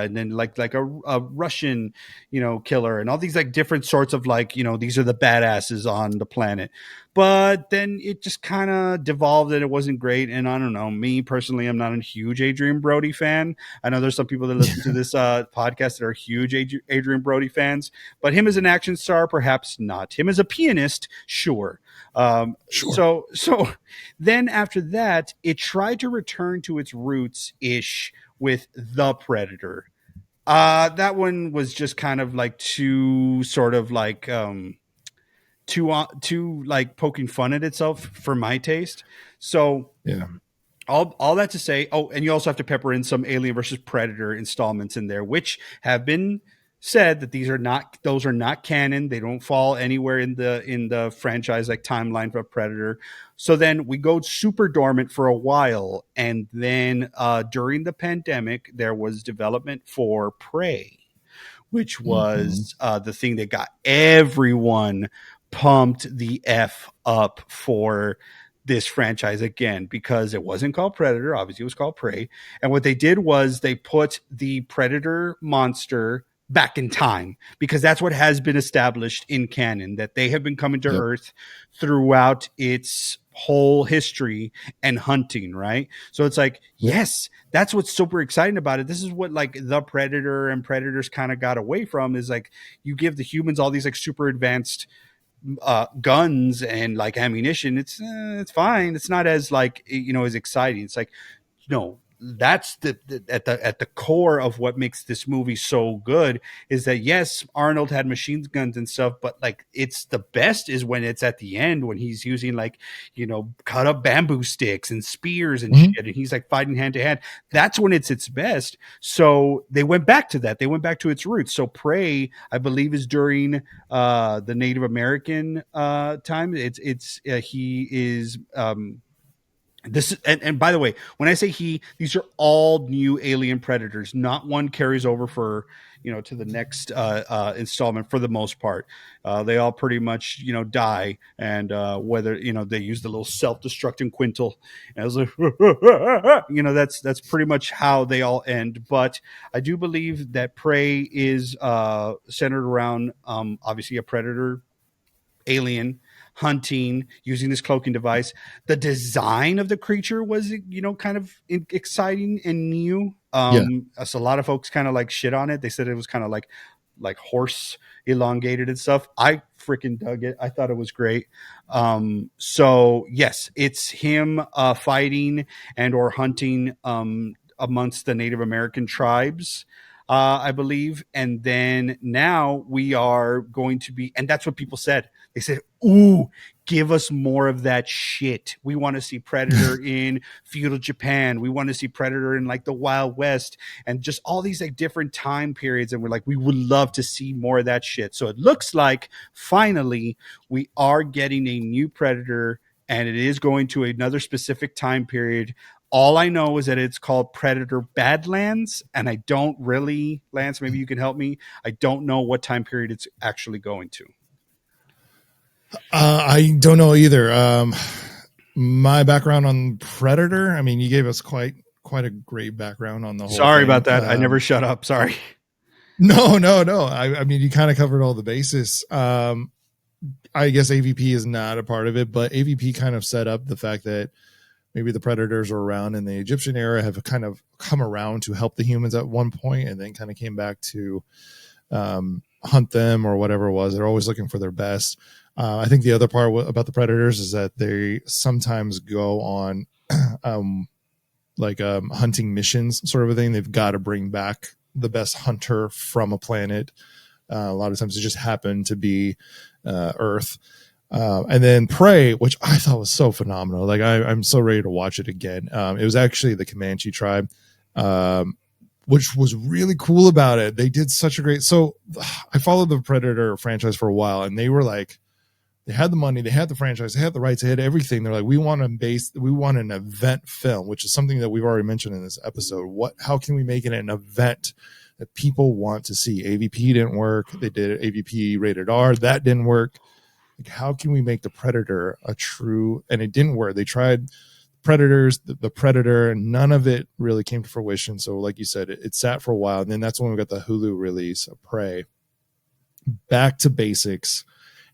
and then like a Russian, you know, killer, and all these like different sorts of like, you know, these are the badasses on the planet. But then it just kind of devolved and it wasn't great. And I don't know, me personally, I'm not a huge Adrian Brody fan. I know there's some people that listen to this podcast that are huge Adrian Brody fans, but him as an action star, perhaps not. Him as a pianist, sure. Sure. So then after that, it tried to return to its roots ish with The Predator. That one was just kind of like too sort of like too like poking fun at itself for my taste. So yeah. All that to say, oh, and you also have to pepper in some Alien versus Predator installments in there, which have been said that those are not canon. They don't fall anywhere in the franchise like timeline for Predator. So then we go super dormant for a while, and then during the pandemic there was development for Prey, which was the thing that got everyone pumped the F up for this franchise again, because it wasn't called Predator. Obviously, it was called Prey. And what they did was they put the Predator monster back in time, because that's what has been established in canon, that they have been coming to Earth throughout its whole history and hunting, right? So it's like, yes, that's what's super exciting about it. This is what like the Predator and Predators kind of got away from, is like you give the humans all these like super advanced guns and like ammunition. It's fine. It's not as like, you know, as exciting. It's like, no, that's at the core of what makes this movie so good, is that yes, Arnold had machine guns and stuff, but like it's the best is when it's at the end, when he's using like, you know, cut up bamboo sticks and spears and shit, and he's like fighting hand to hand. That's when it's its best. So they went back to that. They went back to its roots. So Prey, I believe, is during the Native American time. He is this and by the way, when I say these are all new alien predators. Not one carries over for, you know, to the next installment for the most part. They all pretty much, you know, die, and whether, you know, they use the little self-destructing quintal, and I was like, you know, that's pretty much how they all end. But I do believe that Prey is centered around obviously a predator alien hunting using this cloaking device. The design of the creature was, you know, kind of exciting and new. So a lot of folks kind of like shit on it. They said it was kind of like horse elongated and stuff. I freaking dug it. I thought it was great. So yes, it's him fighting and or hunting amongst the Native American tribes, I believe. And then now we are going to be, and that's what people said. They said, ooh, give us more of that shit. We want to see Predator in feudal Japan. We want to see Predator in like the Wild West, and just all these like different time periods. And we're like, we would love to see more of that shit. So it looks like finally we are getting a new Predator, and it is going to another specific time period. All I know is that it's called Predator Badlands, and I don't really, Lance, maybe you can help me. I don't know what time period it's actually going to. I don't know either. My background on Predator, I mean, you gave us quite a great background on the whole Sorry thing. about that. I never shut up. Sorry. No. I mean, you kind of covered all the bases. I guess AVP is not a part of it, but AVP kind of set up the fact that maybe the Predators were around in the Egyptian era, have kind of come around to help the humans at one point, and then kind of came back to hunt them or whatever it was. They're always looking for their best. I think the other part about the Predators is that they sometimes go on hunting missions sort of a thing. They've got to bring back the best hunter from a planet. A lot of times it just happened to be Earth. And then Prey, which I thought was so phenomenal. Like I'm so ready to watch it again. It was actually the Comanche tribe, which was really cool about it. They did such a great. So I followed the Predator franchise for a while, and they were like, they had the money, they had the franchise, they had the rights, they had everything. They're like, we want an event film, which is something that we've already mentioned in this episode. How can we make it an event that people want to see? AVP didn't work. They did AVP rated R. That didn't work. Like, how can we make the Predator a true, and it didn't work. They tried Predators, the Predator, and none of it really came to fruition. So like you said, it sat for a while. And then that's when we got the Hulu release of Prey. Back to basics.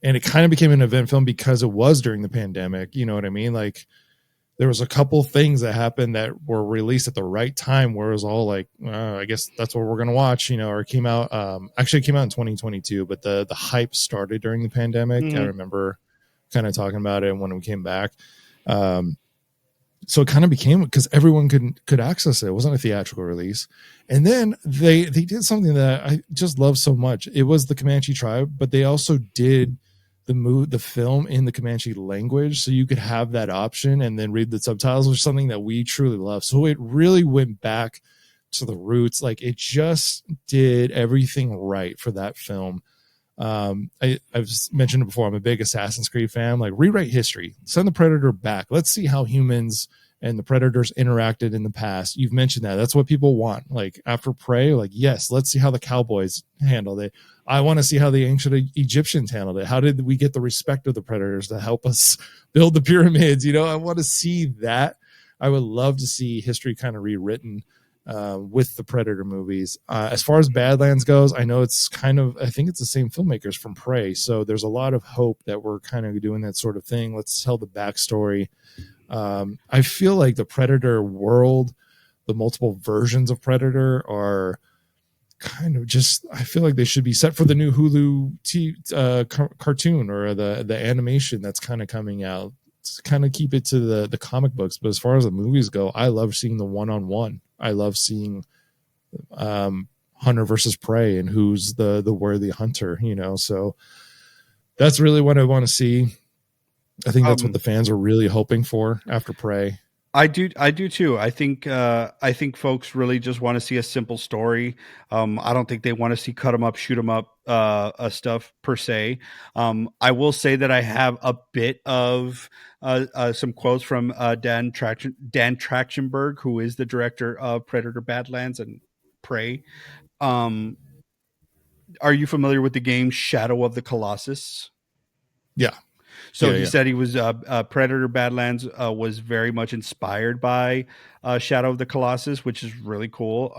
And it kind of became an event film because it was during the pandemic. You know what I mean? Like, there was a couple things that happened that were released at the right time where it was all like, I guess that's what we're going to watch, you know, or it came out, actually it came out in 2022, but the hype started during the pandemic. I remember kind of talking about it when we came back. So it kind of became, because everyone could access it. It wasn't a theatrical release. And then they did something that I just love so much. It was the Comanche tribe, but they also did the film in the Comanche language, so you could have that option and then read the subtitles, which is something that we truly love. So it really went back to the roots. Like, it just did everything right for that film. I've mentioned it before, I'm a big Assassin's Creed fan. Like, rewrite history, send the Predator back. Let's see how humans and the Predators interacted in the past. You've mentioned that. That's what people want. Like, after Prey, like, yes, let's see how the cowboys handled it. I want to see how the ancient Egyptians handled it. How did we get the respect of the predators to help us build the pyramids? I want to see that. I would love to see history kind of rewritten with the Predator movies. As far as Badlands goes, I know I think it's the same filmmakers from Prey. So there's a lot of hope that we're kind of doing that sort of thing. Let's tell the backstory. I feel like the Predator world, the multiple versions of Predator are kind of just, I feel like they should be set for the new Hulu cartoon or the animation that's kind of coming out. To kind of keep it to the comic books. But as far as the movies go, I love seeing the one-on-one. I love seeing hunter versus prey and who's the worthy hunter, so that's really what I want to see. I think that's what the fans are really hoping for after Prey. I do too. I think folks really just want to see a simple story. I don't think they want to see cut 'em up, shoot 'em up stuff per se. I will say that I have a bit of some quotes from Dan Trachtenberg, who is the director of Predator, Badlands, and Prey. Are you familiar with the game Shadow of the Colossus? Yeah. So he said he was Predator Badlands was very much inspired by Shadow of the Colossus, which is really cool.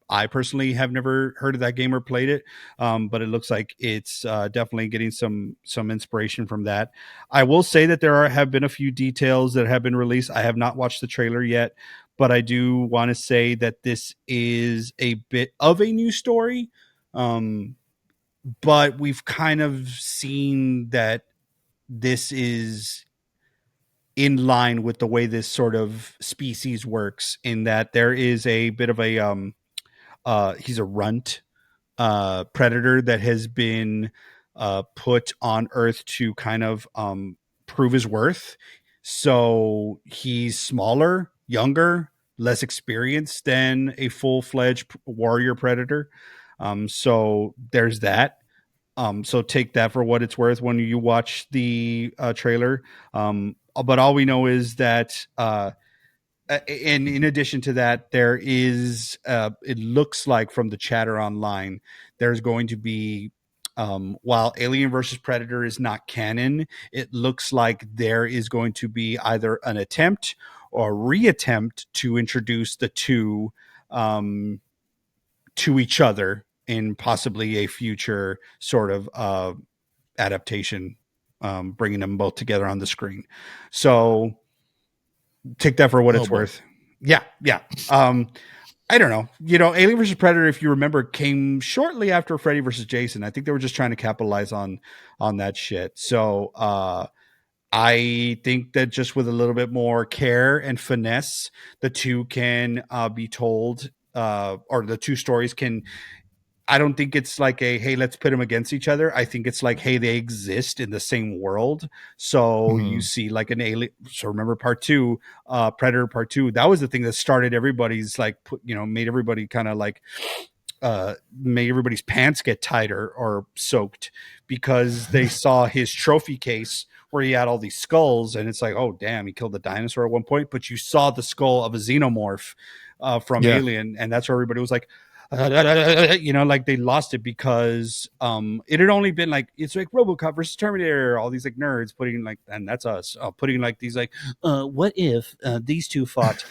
I personally have never heard of that game or played it, but it looks like it's definitely getting some inspiration from that. I will say that there have been a few details that have been released. I have not watched the trailer yet, but I do want to say that this is a bit of a new story. But we've kind of seen that this is in line with the way this sort of species works, in that there is a bit of a he's a runt predator that has been put on Earth to kind of prove his worth. So he's smaller, younger, less experienced than a full-fledged warrior predator. So there's that. So take that for what it's worth when you watch the trailer. But all we know is that, and in addition to that, there is, it looks like from the chatter online, there's going to be, while Alien versus Predator is not canon, it looks like there is going to be either an attempt or reattempt to introduce the two to each other in possibly a future sort of adaptation, bringing them both together on the screen. So take that for what it's worth. Yeah. I don't know. Alien versus Predator, if you remember, came shortly after Freddy versus Jason. I think they were just trying to capitalize on that shit. So I think that just with a little bit more care and finesse, the two can be told, or the two stories can. I don't think it's like hey, let's put them against each other. I think it's like, hey, they exist in the same world. So you see like an alien. So remember part 2, Predator part 2, that was the thing that started everybody's like, made everybody kind of like, made everybody's pants get tighter or soaked, because they saw his trophy case where he had all these skulls, and it's like, oh damn, he killed the dinosaur at one point, but you saw the skull of a xenomorph from Alien, and that's where everybody was like, like they lost it, because it had only been like, it's like RoboCop versus Terminator, all these like nerds putting like, and that's us putting like these like what if these two fought.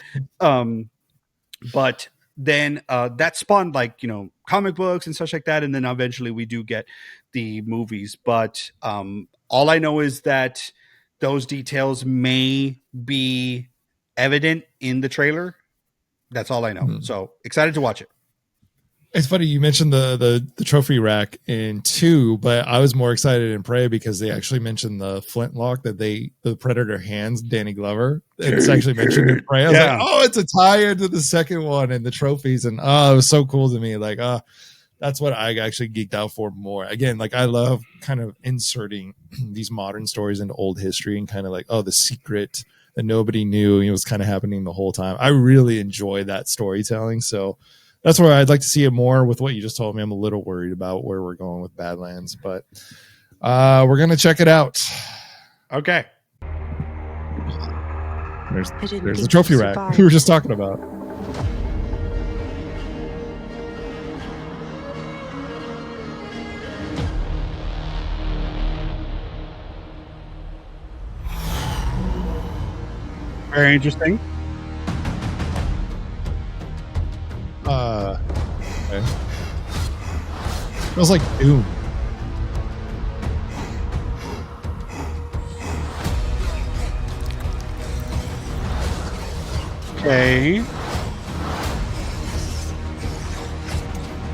But then that spawned like comic books and such like that, and then eventually we do get the movies. But all I know is that those details may be evident in the trailer. That's all I know. So excited to watch it. It's funny you mentioned the trophy rack in 2, but I was more excited in Prey because they actually mentioned the flintlock that the Predator hands Danny Glover. It's actually mentioned in Prey. I was like, oh, it's a tie into the second one and the trophies, and it was so cool to me. Like, that's what I actually geeked out for more. Again, like I love kind of inserting these modern stories into old history and kind of like, the secret that nobody knew, was kind of happening the whole time. I really enjoy that storytelling. So that's where I'd like to see it more. With what you just told me, I'm a little worried about where we're going with Badlands, but we're going to check it out. Okay. There's the trophy rack we were just talking about. Very interesting. Okay. Feels like Doom. Okay.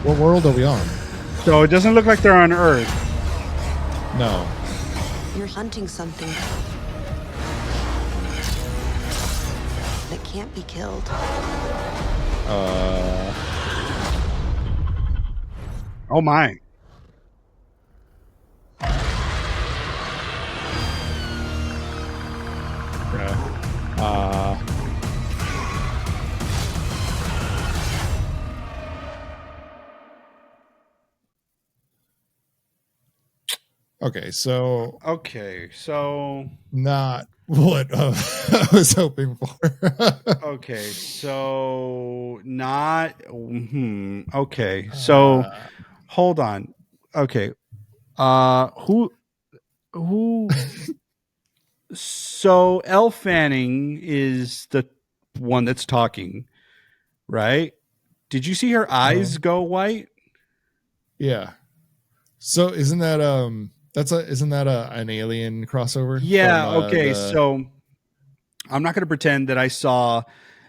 What world are we on? So it doesn't look like they're on Earth. No. You're hunting something that can't be killed. Oh my. Okay, so not what I was hoping for. Okay, so not. Okay, so hold on. Okay, who? So Elle Fanning is the one that's talking, right? Did you see her eyes go white? Yeah. So isn't that isn't that an Alien crossover? Yeah. From, Okay. So I'm not going to pretend that I saw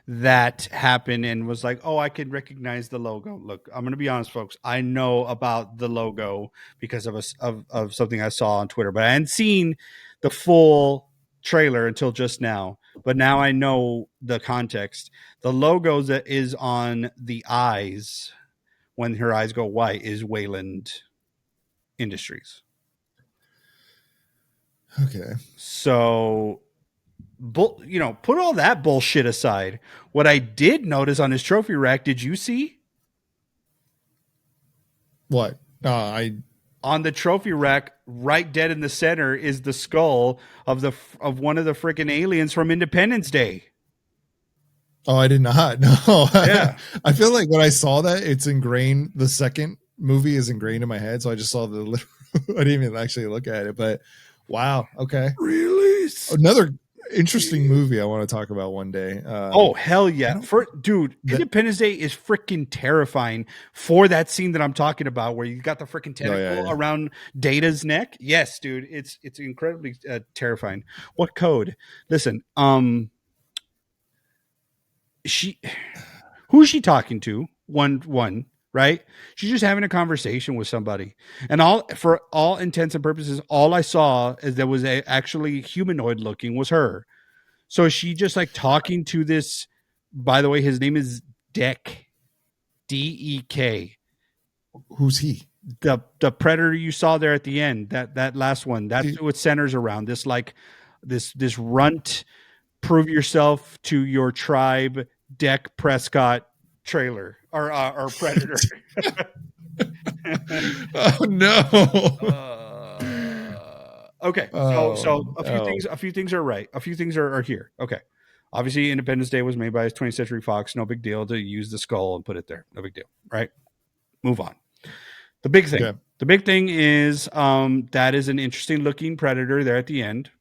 that happen and was like, oh, I can recognize the logo. Look, I'm going to be honest, folks. I know about the logo because of something I saw on Twitter, but I hadn't seen the full trailer until just now. But now I know the context. The logo that is on the eyes when her eyes go white is Wayland Industries. Okay. So, put all that bullshit aside. What I did notice on his trophy rack, did you see? What? On the trophy rack, right dead in the center, is the skull of one of the freaking aliens from Independence Day. Oh, I did not. No. Yeah. I feel like when I saw that, it's ingrained. The second movie is ingrained in my head, so I just saw the. I didn't even actually look at it, but wow. Okay. Release. Another interesting movie I want to talk about one day. Oh hell yeah! Independence Day is freaking terrifying for that scene that I'm talking about, where you got the freaking tentacle around Data's neck. Yes, dude, it's incredibly terrifying. What code? Listen, who's she talking to? One, right? She's just having a conversation with somebody, and for all intents and purposes, all I saw is there was actually humanoid looking was her. So is she just like talking to this? By the way, his name is Dek, D-E-K. Who's he? The predator you saw there at the end. That last one. That's who it centers around. This like this runt. Prove yourself to your tribe, Dek Prescott trailer or predator. Oh no. Okay. So a few things are right. A few things are here. Okay. Obviously, Independence Day was made by 20th Century Fox. No big deal to use the skull and put it there. No big deal. Right. Move on. The big thing. Okay. The big thing is that is an interesting looking predator there at the end.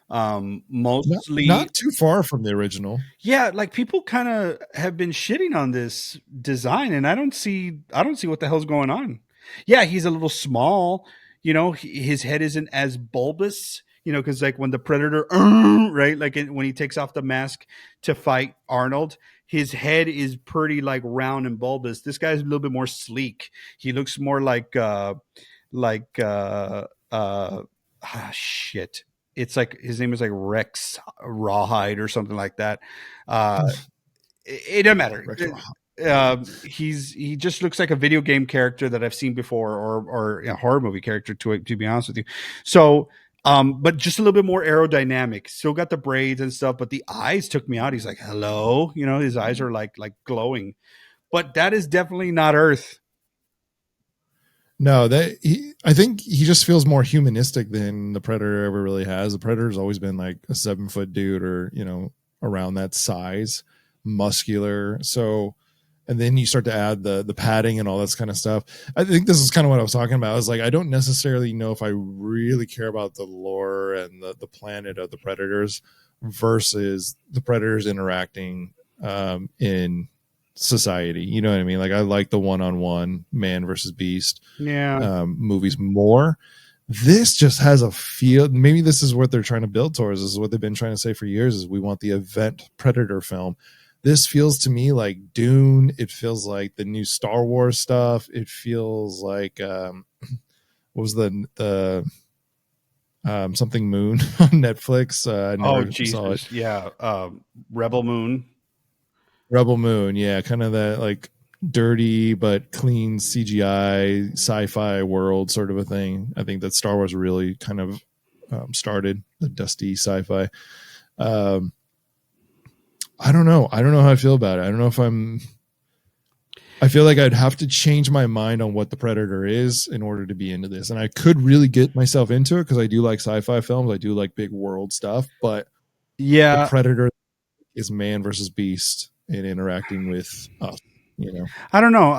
Mostly not too far from the original. Yeah, like people kind of have been shitting on this design, and I don't see what the hell's going on. Yeah, he's a little small. His head isn't as bulbous. Because like when the Predator, right, like when he takes off the mask to fight Arnold, his head is pretty like round and bulbous. This guy's a little bit more sleek. He looks more like shit. It's like his name is like Rex Rawhide or something like that. It doesn't matter. He just looks like a video game character that I've seen before, or a horror movie character to be honest with you. So, but just a little bit more aerodynamic. Still got the braids and stuff, but the eyes took me out. He's like, hello, his eyes are like glowing, but that is definitely not Earth. No, I think he just feels more humanistic than the Predator ever really has. The Predator's always been like a 7-foot dude, or around that size, muscular. So, and then you start to add the padding and all that kind of stuff. I think this is kind of what I was talking about. I was like, I don't necessarily know if I really care about the lore and the planet of the Predators. versus the predators interacting in society. You know what I mean? Like I like the one-on-one man versus beast movies more. This just has a feel. Maybe this is what they're trying to build towards. This is what they've been trying to say for years, is we want the event predator film. This feels to me like Dune. It feels like the new Star Wars stuff. It feels like what was the something Moon on Netflix? I never saw it. Yeah, Rebel Moon. Rebel Moon, yeah, kind of that like dirty but clean CGI sci-fi world sort of a thing. I think that Star Wars really kind of started the dusty sci-fi. I don't know how I feel about it. I don't know if I feel like I'd have to change my mind on what the Predator is in order to be into this. And I could really get myself into it because I do like sci-fi films. I do like big world stuff, but the Predator is man versus beast and interacting with us, you know. I don't know.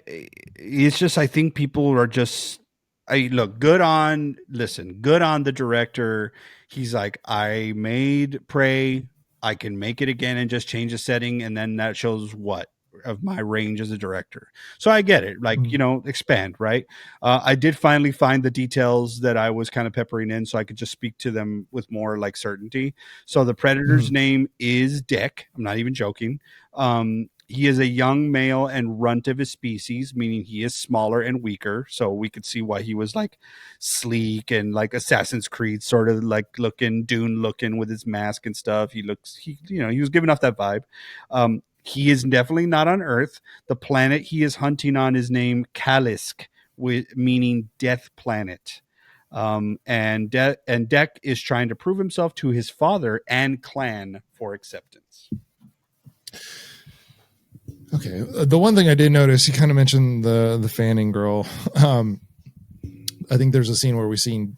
It's just, I think people are just, good on the director. He's like, I made Prey, I can make it again and just change the setting, and then that shows what of my range as a director. So I get it, like, expand, right? I did finally find the details that I was kind of peppering in so I could just speak to them with more like certainty. So the Predator's name is Dick. I'm not even joking. He is a young male and runt of his species, meaning he is smaller and weaker. So we could see why he was like sleek and like Assassin's Creed sort of like looking, Dune looking with his mask and stuff. He was giving off that vibe. He is definitely not on Earth. The planet he is hunting on is named Kalisk, meaning Death Planet. And Deck is trying to prove himself to his father and clan for acceptance. Okay. The one thing I did notice, you kind of mentioned the Fanning girl. I think there's a scene where we see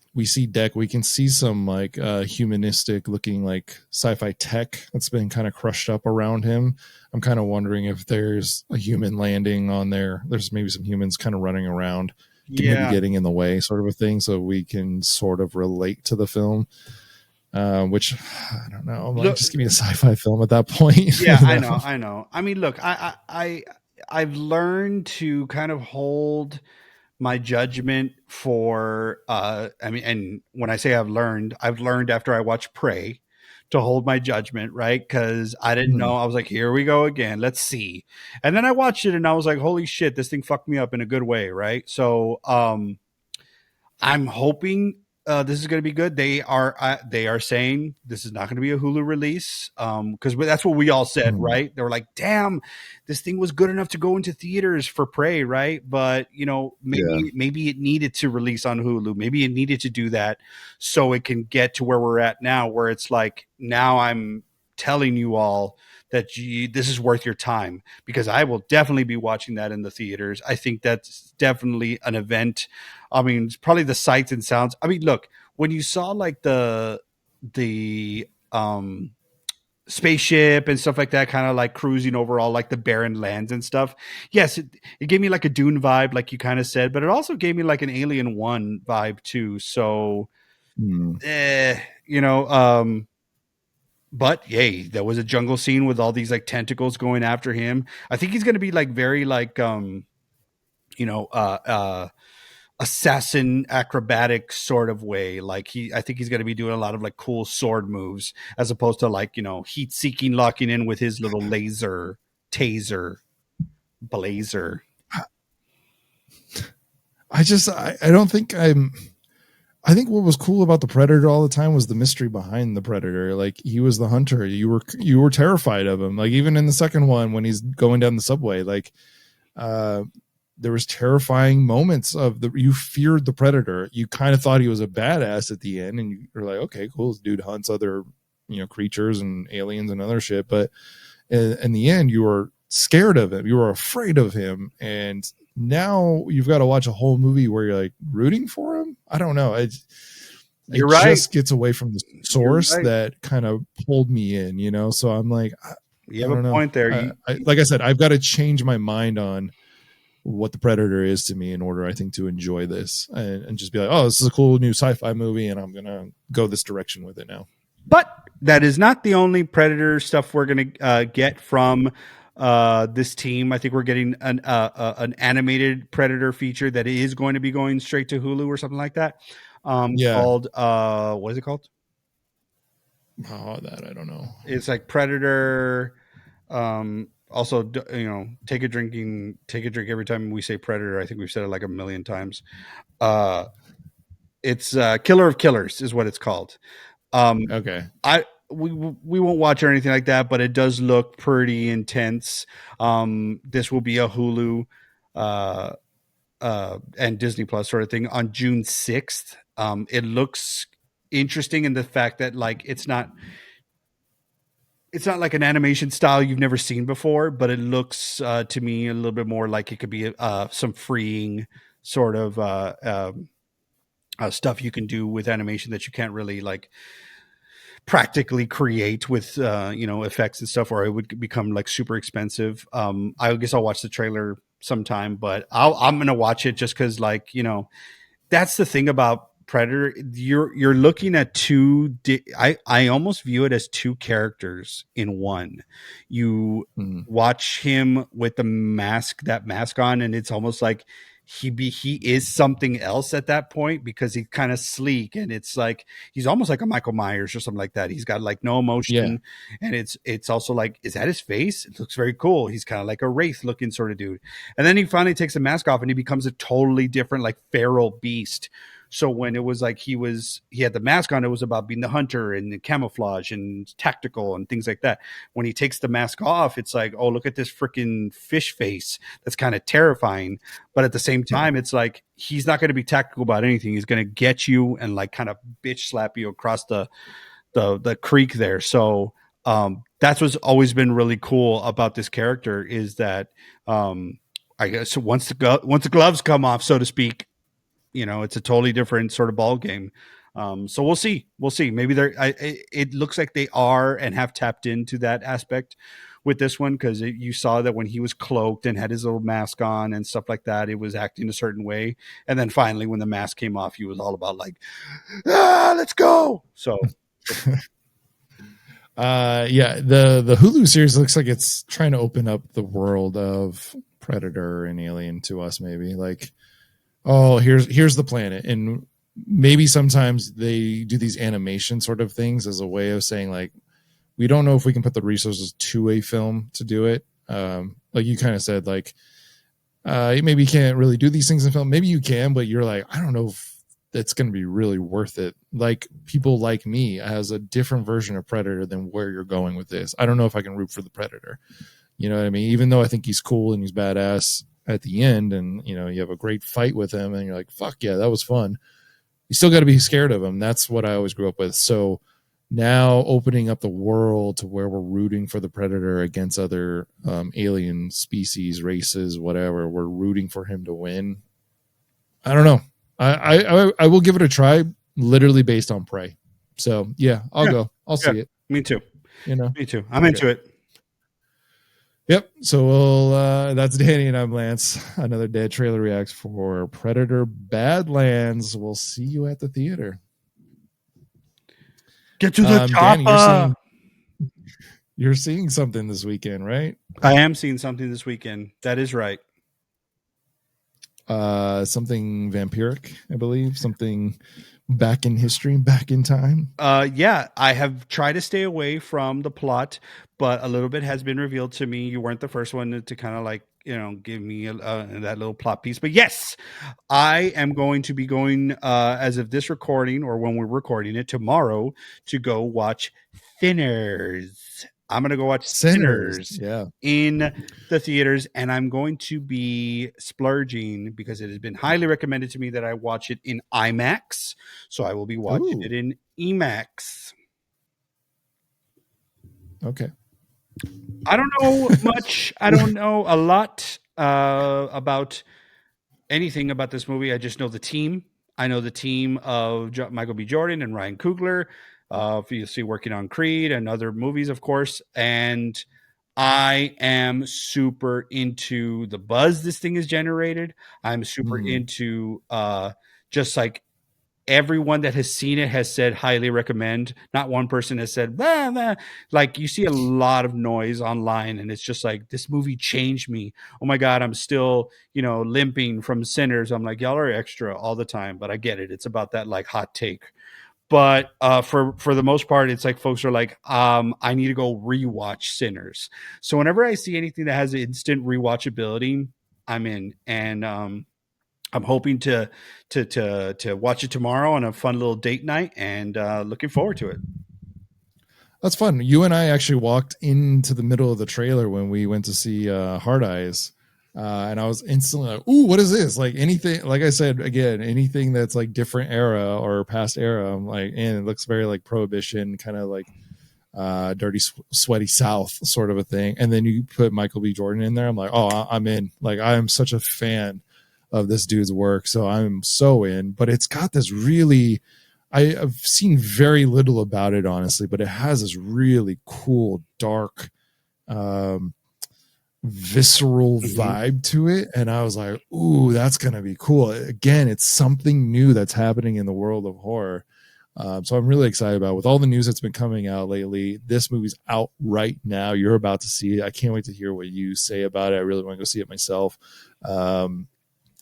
Deck. We can see some like humanistic looking like sci-fi tech that's been kind of crushed up around him. I'm kind of wondering if there's a human landing on there. There's maybe some humans kind of running around, maybe getting in the way, sort of a thing, so we can sort of relate to the film. Which I don't know. I'm like, just give me a sci-fi film at that point. Yeah, I know. I mean, look, I've learned to kind of hold my judgment for and when I say I've learned after I watched Prey to hold my judgment, right? Because I didn't know. I was like, here we go again, let's see. And then I watched it and I was like, holy shit, this thing fucked me up in a good way, right? So I'm hoping this is going to be good. They are saying this is not going to be a Hulu release because that's what we all said, right? They were like, damn, this thing was good enough to go into theaters for Prey, right? But maybe it needed to release on Hulu. Maybe it needed to do that so it can get to where we're at now, where it's like, now I'm telling you all that this is worth your time, because I will definitely be watching that in the theaters. I think that's definitely an event. I mean, it's probably the sights and sounds. I mean, look, when you saw like the spaceship and stuff like that, kind of like cruising over all like the barren lands and stuff. Yes, it gave me like a Dune vibe, like you kind of said, but it also gave me like an Alien 1 vibe too. So, but yay, there was a jungle scene with all these like tentacles going after him. I think he's going to be like very like, assassin acrobatic sort of way. Like I think he's going to be doing a lot of like cool sword moves as opposed to like, heat seeking, locking in with his little laser taser blazer. I don't think I think what was cool about the Predator all the time was the mystery behind the Predator. Like, he was the hunter. You were terrified of him. Like, even in the second one, when he's going down the subway, like, there was terrifying moments of you feared the Predator. You kind of thought he was a badass at the end, and you were like, okay, cool. This dude hunts other, creatures and aliens and other shit. But in the end, you were scared of him. You were afraid of him. And now you've got to watch a whole movie where you're like rooting for him. I don't know. It just gets away from the source that kind of pulled me in, so I'm like, you have a point there. Like I said, I've got to change my mind on what the Predator is to me in order, I think, to enjoy this and just be like, oh, this is a cool new sci-fi movie and I'm going to go this direction with it now. But that is not the only Predator stuff we're going to get from this team. I think we're getting an animated Predator feature that is going to be going straight to Hulu or something like that. Called what is it called? Oh, that I don't know. It's like Predator. Also, take a drink every time we say Predator. I think we've said it like a million times. It's Killer of Killers is what it's called. Okay. We won't watch or anything like that, but it does look pretty intense. This will be a Hulu and Disney Plus sort of thing on June 6th. It looks interesting in the fact that like it's not like an animation style you've never seen before, but it looks to me a little bit more like it could be some freeing sort of stuff you can do with animation that you can't really like practically create with effects and stuff, or it would become like super expensive. I guess I'll watch the trailer sometime, but I'm gonna watch it just because like that's the thing about Predator. You're looking at two. I almost view it as two characters in one. You watch him with that mask on, and it's almost like he is something else at that point because he's kind of sleek, and it's like he's almost like a Michael Myers or something like that. He's got like no emotion, and it's also like, is that his face? It looks very cool. He's kind of like a wraith looking sort of dude, and then he finally takes the mask off and he becomes a totally different like feral beast. So when it was like he had the mask on, it was about being the hunter and the camouflage and tactical and things like that. When he takes the mask off, it's like, oh, look at this freaking fish face. That's kind of terrifying. But at the same time, it's like, he's not going to be tactical about anything. He's going to get you and like kind of bitch slap you across the creek there. So that's what's always been really cool about this character is that I guess once the gloves come off, so to speak, it's a totally different sort of ball game. So we'll see. Maybe it looks like they are and have tapped into that aspect with this one, because you saw that when he was cloaked and had his little mask on and stuff like that, it was acting a certain way. And then finally, when the mask came off, he was all about like, let's go. So, the Hulu series looks like it's trying to open up the world of Predator and Alien to us. Maybe like, oh, here's the planet, and maybe sometimes they do these animation sort of things as a way of saying like, we don't know if we can put the resources to a film to do it. Like you kind of said, like maybe you can't really do these things in film. Maybe you can, but you're like, I don't know if it's going to be really worth it. Like people like me has a different version of Predator than where you're going with this. I don't know if I can root for the Predator. You know what I mean? Even though I think he's cool and he's badass at the end, and you have a great fight with him and you're like, fuck yeah, that was fun. You still got to be scared of him. That's what I always grew up with. So now opening up the world to where we're rooting for the Predator against other alien species, races, whatever, we're rooting for him to win. I don't know. I will give it a try, literally based on Prey. So yeah, I'll go. I'll see it. Me too. Me too. I'm Okay. into it. Yep. So that's Danny and I'm Lance. Another Dead Trailer Reacts for Predator Badlands. We'll see you at the theater. Get to the chopper. Danny, you're seeing something this weekend, right? I am seeing something this weekend. That is right. Something vampiric, I believe. Something back in history, back in time. Yeah, I have tried to stay away from the plot, but a little bit has been revealed to me. You weren't the first one to kind of like, give me that little plot piece. But yes, I am going to be going as of this recording, or when we're recording it tomorrow, to go watch Thinners. I'm going to go watch Sinners in the theaters, and I'm going to be splurging because it has been highly recommended to me that I watch it in IMAX. So I will be watching it in IMAX. Okay. I don't know much. I don't know a lot about anything about this movie. I just know the team. I know the team of Michael B. Jordan and Ryan Coogler. You see working on Creed and other movies, of course. And I am super into the buzz this thing has generated. I'm super into just like everyone that has seen it has said highly recommend. Not one person has said blah, blah. Like, you see a lot of noise online, and it's just like, this movie changed me. Oh my god, I'm still, limping from Sinners. I'm like, y'all are extra all the time, but I get it. It's about that like hot take. But for the most part, it's like folks are like, I need to go rewatch Sinners. So whenever I see anything that has instant rewatchability, I'm in. And I'm hoping to watch it tomorrow on a fun little date night, and looking forward to it. That's fun. You and I actually walked into the middle of the trailer when we went to see Hard Eyes. And I was instantly like, ooh, what is this? Like, anything, like I said, again, anything that's like different era or past era, I'm like, and it looks very like Prohibition, kind of like dirty, sweaty South sort of a thing. And then you put Michael B. Jordan in there. I'm like, oh, I'm in. Like, I am such a fan of this dude's work. So I'm so in. But it's got this really, I've seen very little about it, honestly, but it has this really cool, dark, visceral vibe to it, and I was like, ooh, that's gonna be cool. Again, it's something new that's happening in the world of horror, so I'm really excited about it. With all the news that's been coming out lately, this movie's out right now. You're about to see it. I can't wait to hear what you say about it. I really want to go see it myself.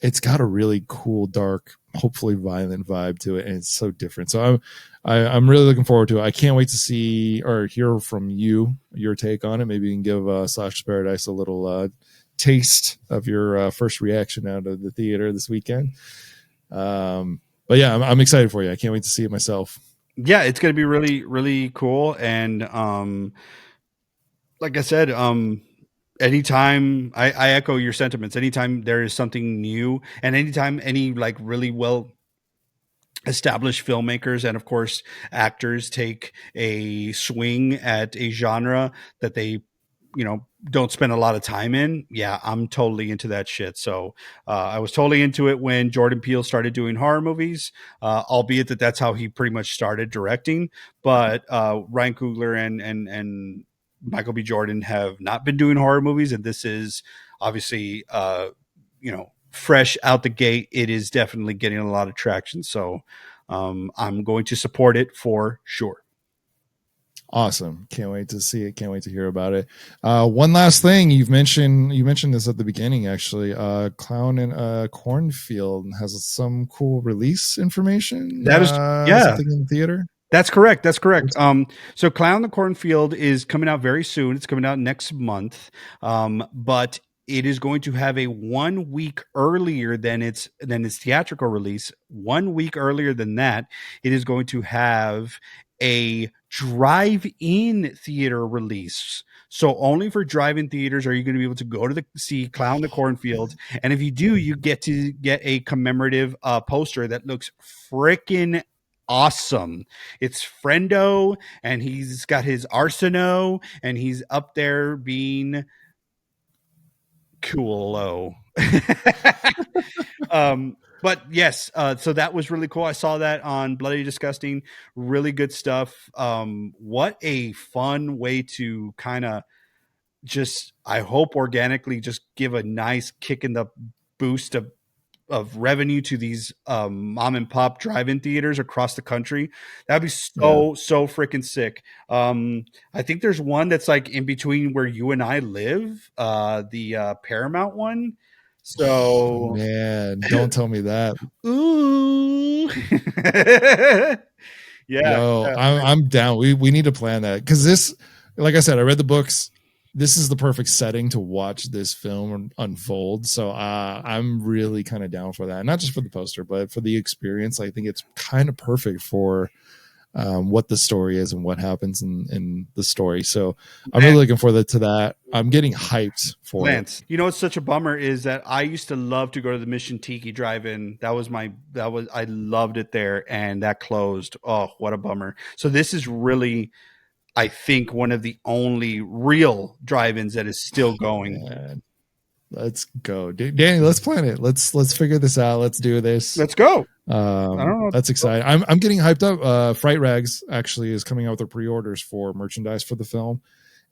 It's got a really cool, dark, hopefully violent vibe to it, and it's so different. So I'm really looking forward to it. I can't wait to see or hear from you, your take on it. Maybe you can give Slash's Paradise a little taste of your first reaction out of the theater this weekend. But yeah, I'm excited for you. I can't wait to see it myself. Yeah, it's going to be really, really cool. And like I said, anytime I echo your sentiments, anytime there is something new, and anytime any like really well established filmmakers and of course actors take a swing at a genre that they don't spend a lot of time in, yeah, I'm totally into that shit. So I was totally into it when Jordan Peele started doing horror movies, albeit that's how he pretty much started directing. But Ryan Coogler and Michael B. Jordan have not been doing horror movies, and this is obviously fresh out the gate. It is definitely getting a lot of traction, so I'm going to support it for sure. Awesome. Can't wait to see it. Can't wait to hear about it. One last thing, you mentioned this at the beginning, actually. Clown in Cornfield has some cool release information. That is something in the theater. That's correct. So Clown the Cornfield is coming out very soon. It's coming out next month. But it is going to have a 1 week earlier than its theatrical release. 1 week earlier than that, it is going to have a drive-in theater release. So only for drive-in theaters are you going to be able to go to see Clown the Cornfield. And if you do, you get to get a commemorative poster that looks freaking awesome. It's Friendo, and he's got his Arsenault, and he's up there being cool. But yes, so that was really cool. I saw that on Bloody Disgusting. Really good stuff. What a fun way to kind of just, I hope, organically just give a nice kick in the boost of revenue to these mom and pop drive-in theaters across the country. That'd be so freaking sick. I think there's one that's like in between where you and I live, the Paramount one. So man, don't tell me that. Ooh. Yeah. I'm down. We need to plan that, because this, like I said, I read the books. This is the perfect setting to watch this film unfold. So I'm really kind of down for that. Not just for the poster, but for the experience. I think it's kind of perfect for what the story is and what happens in the story. So I'm really looking forward to that. I'm getting hyped for Lance, it. You know what's such a bummer is that I used to love to go to the Mission Tiki Drive-In. I loved it there, and that closed. Oh, what a bummer. So this is really, I think, one of the only real drive-ins that is still going. Man. Let's go, Danny. Let's plan it. Let's figure this out. Let's do this. Let's go. I don't know. That's exciting. I'm getting hyped up. Fright Rags actually is coming out with their pre-orders for merchandise for the film,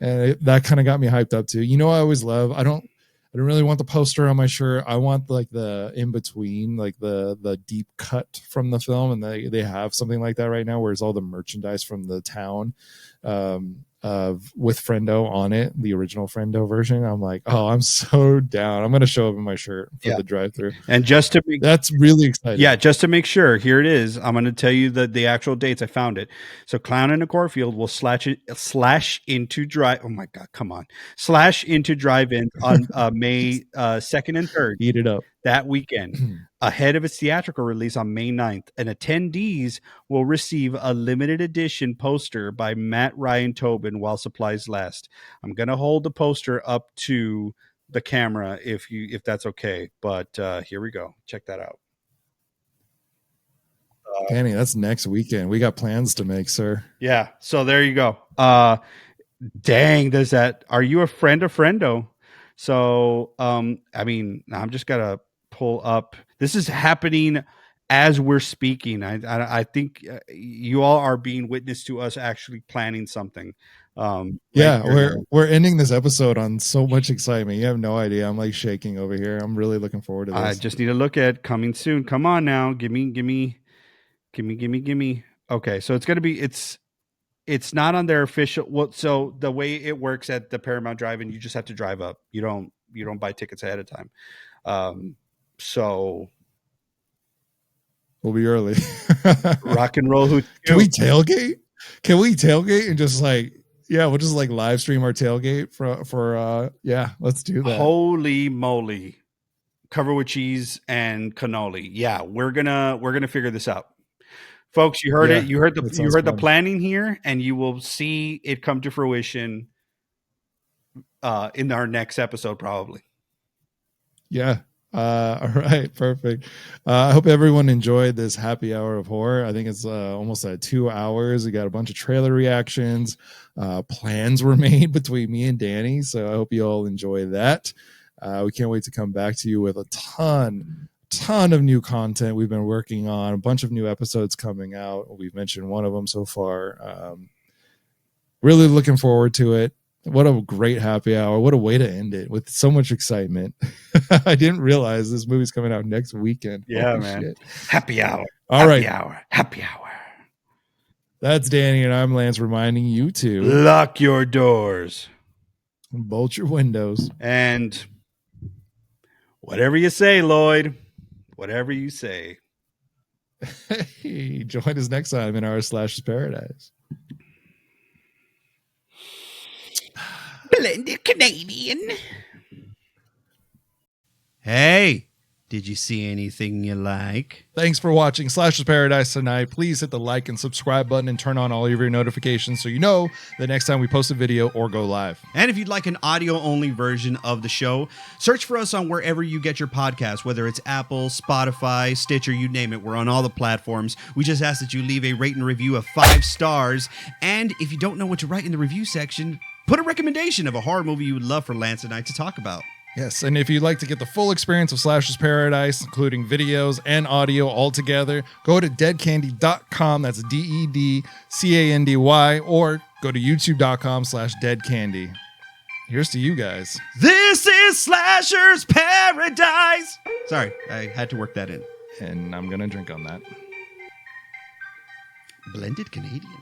and that kind of got me hyped up too. I always love. I don't I don't really want the poster on my shirt. I want like the in between, like the deep cut from the film, and they have something like that right now, where it's all the merchandise from the town with Friendo on it, the original Friendo version. I'm like, oh, I'm so down. I'm gonna show up in my shirt for the drive-through. And just to make that's really exciting. Yeah, just to make sure, here it is. I'm going to tell you the actual dates. I found it. So, Clown in a Cornfield will slash into drive-ins on May 2nd and 3rd. Eat it up that weekend, ahead of its theatrical release on May 9th. And attendees will receive a limited edition poster by Matt Ryan Tobin while supplies last. I'm going to hold the poster up to the camera if that's okay. But here we go. Check that out. Danny, that's next weekend. We got plans to make, sir. Yeah. So there you go. Dang, does that, are you a friend of Friendo? So, I mean, I'm just gotta pull up. This is happening as we're speaking. I think you all are being witness to us actually planning something. We're ending this episode on so much excitement. You have no idea. I'm like shaking over here. I'm really looking forward to this. I just need to look at coming soon. Come on now. Give me. Okay. So it's going to be, it's not on their official. Well, so the way it works at the Paramount Drive-In, you just have to drive up. You don't buy tickets ahead of time. So we'll be early. Rock and roll. Can we tailgate? And just like, we'll just like live stream our tailgate for let's do that. Holy moly. Cover with cheese and cannoli. Yeah, we're gonna figure this out. Folks, you heard it. You heard the planning here, and you will see it come to fruition in our next episode, probably. Yeah. All right. Perfect. I hope everyone enjoyed this happy hour of horror. I think it's almost at 2 hours. We got a bunch of trailer reactions. Plans were made between me and Danny, so I hope you all enjoy that. We can't wait to come back to you with a ton of new content we've been working on, a bunch of new episodes coming out. We've mentioned one of them so far. Really looking forward to it. What a great happy hour. What a way to end it with so much excitement. I didn't realize this movie's coming out next weekend. Yeah, Holy man. shit. Happy hour. All right. Happy hour. That's Danny, and I'm Lance, reminding you to lock your doors, bolt your windows, and whatever you say, Lloyd, whatever you say. Hey, join us next time in our Slash's Paradise. Blended Canadian. Hey, did you see anything you like? Thanks for watching Slash's Paradise tonight. Please hit the like and subscribe button and turn on all of your notifications so you know the next time we post a video or go live. And if you'd like an audio-only version of the show, search for us on wherever you get your podcasts, whether it's Apple, Spotify, Stitcher, you name it. We're on all the platforms. We just ask that you leave a rate and review of 5 stars. And if you don't know what to write in the review section, put a recommendation of a horror movie you would love for Lance and I to talk about. Yes, and if you'd like to get the full experience of Slash's Paradise, including videos and audio all together, go to deadcandy.com, that's DEDCANDY, or go to youtube.com/deadcandy. Here's to you guys. This is Slasher's Paradise. Sorry, I had to work that in. And I'm going to drink on that. Blended Canadian.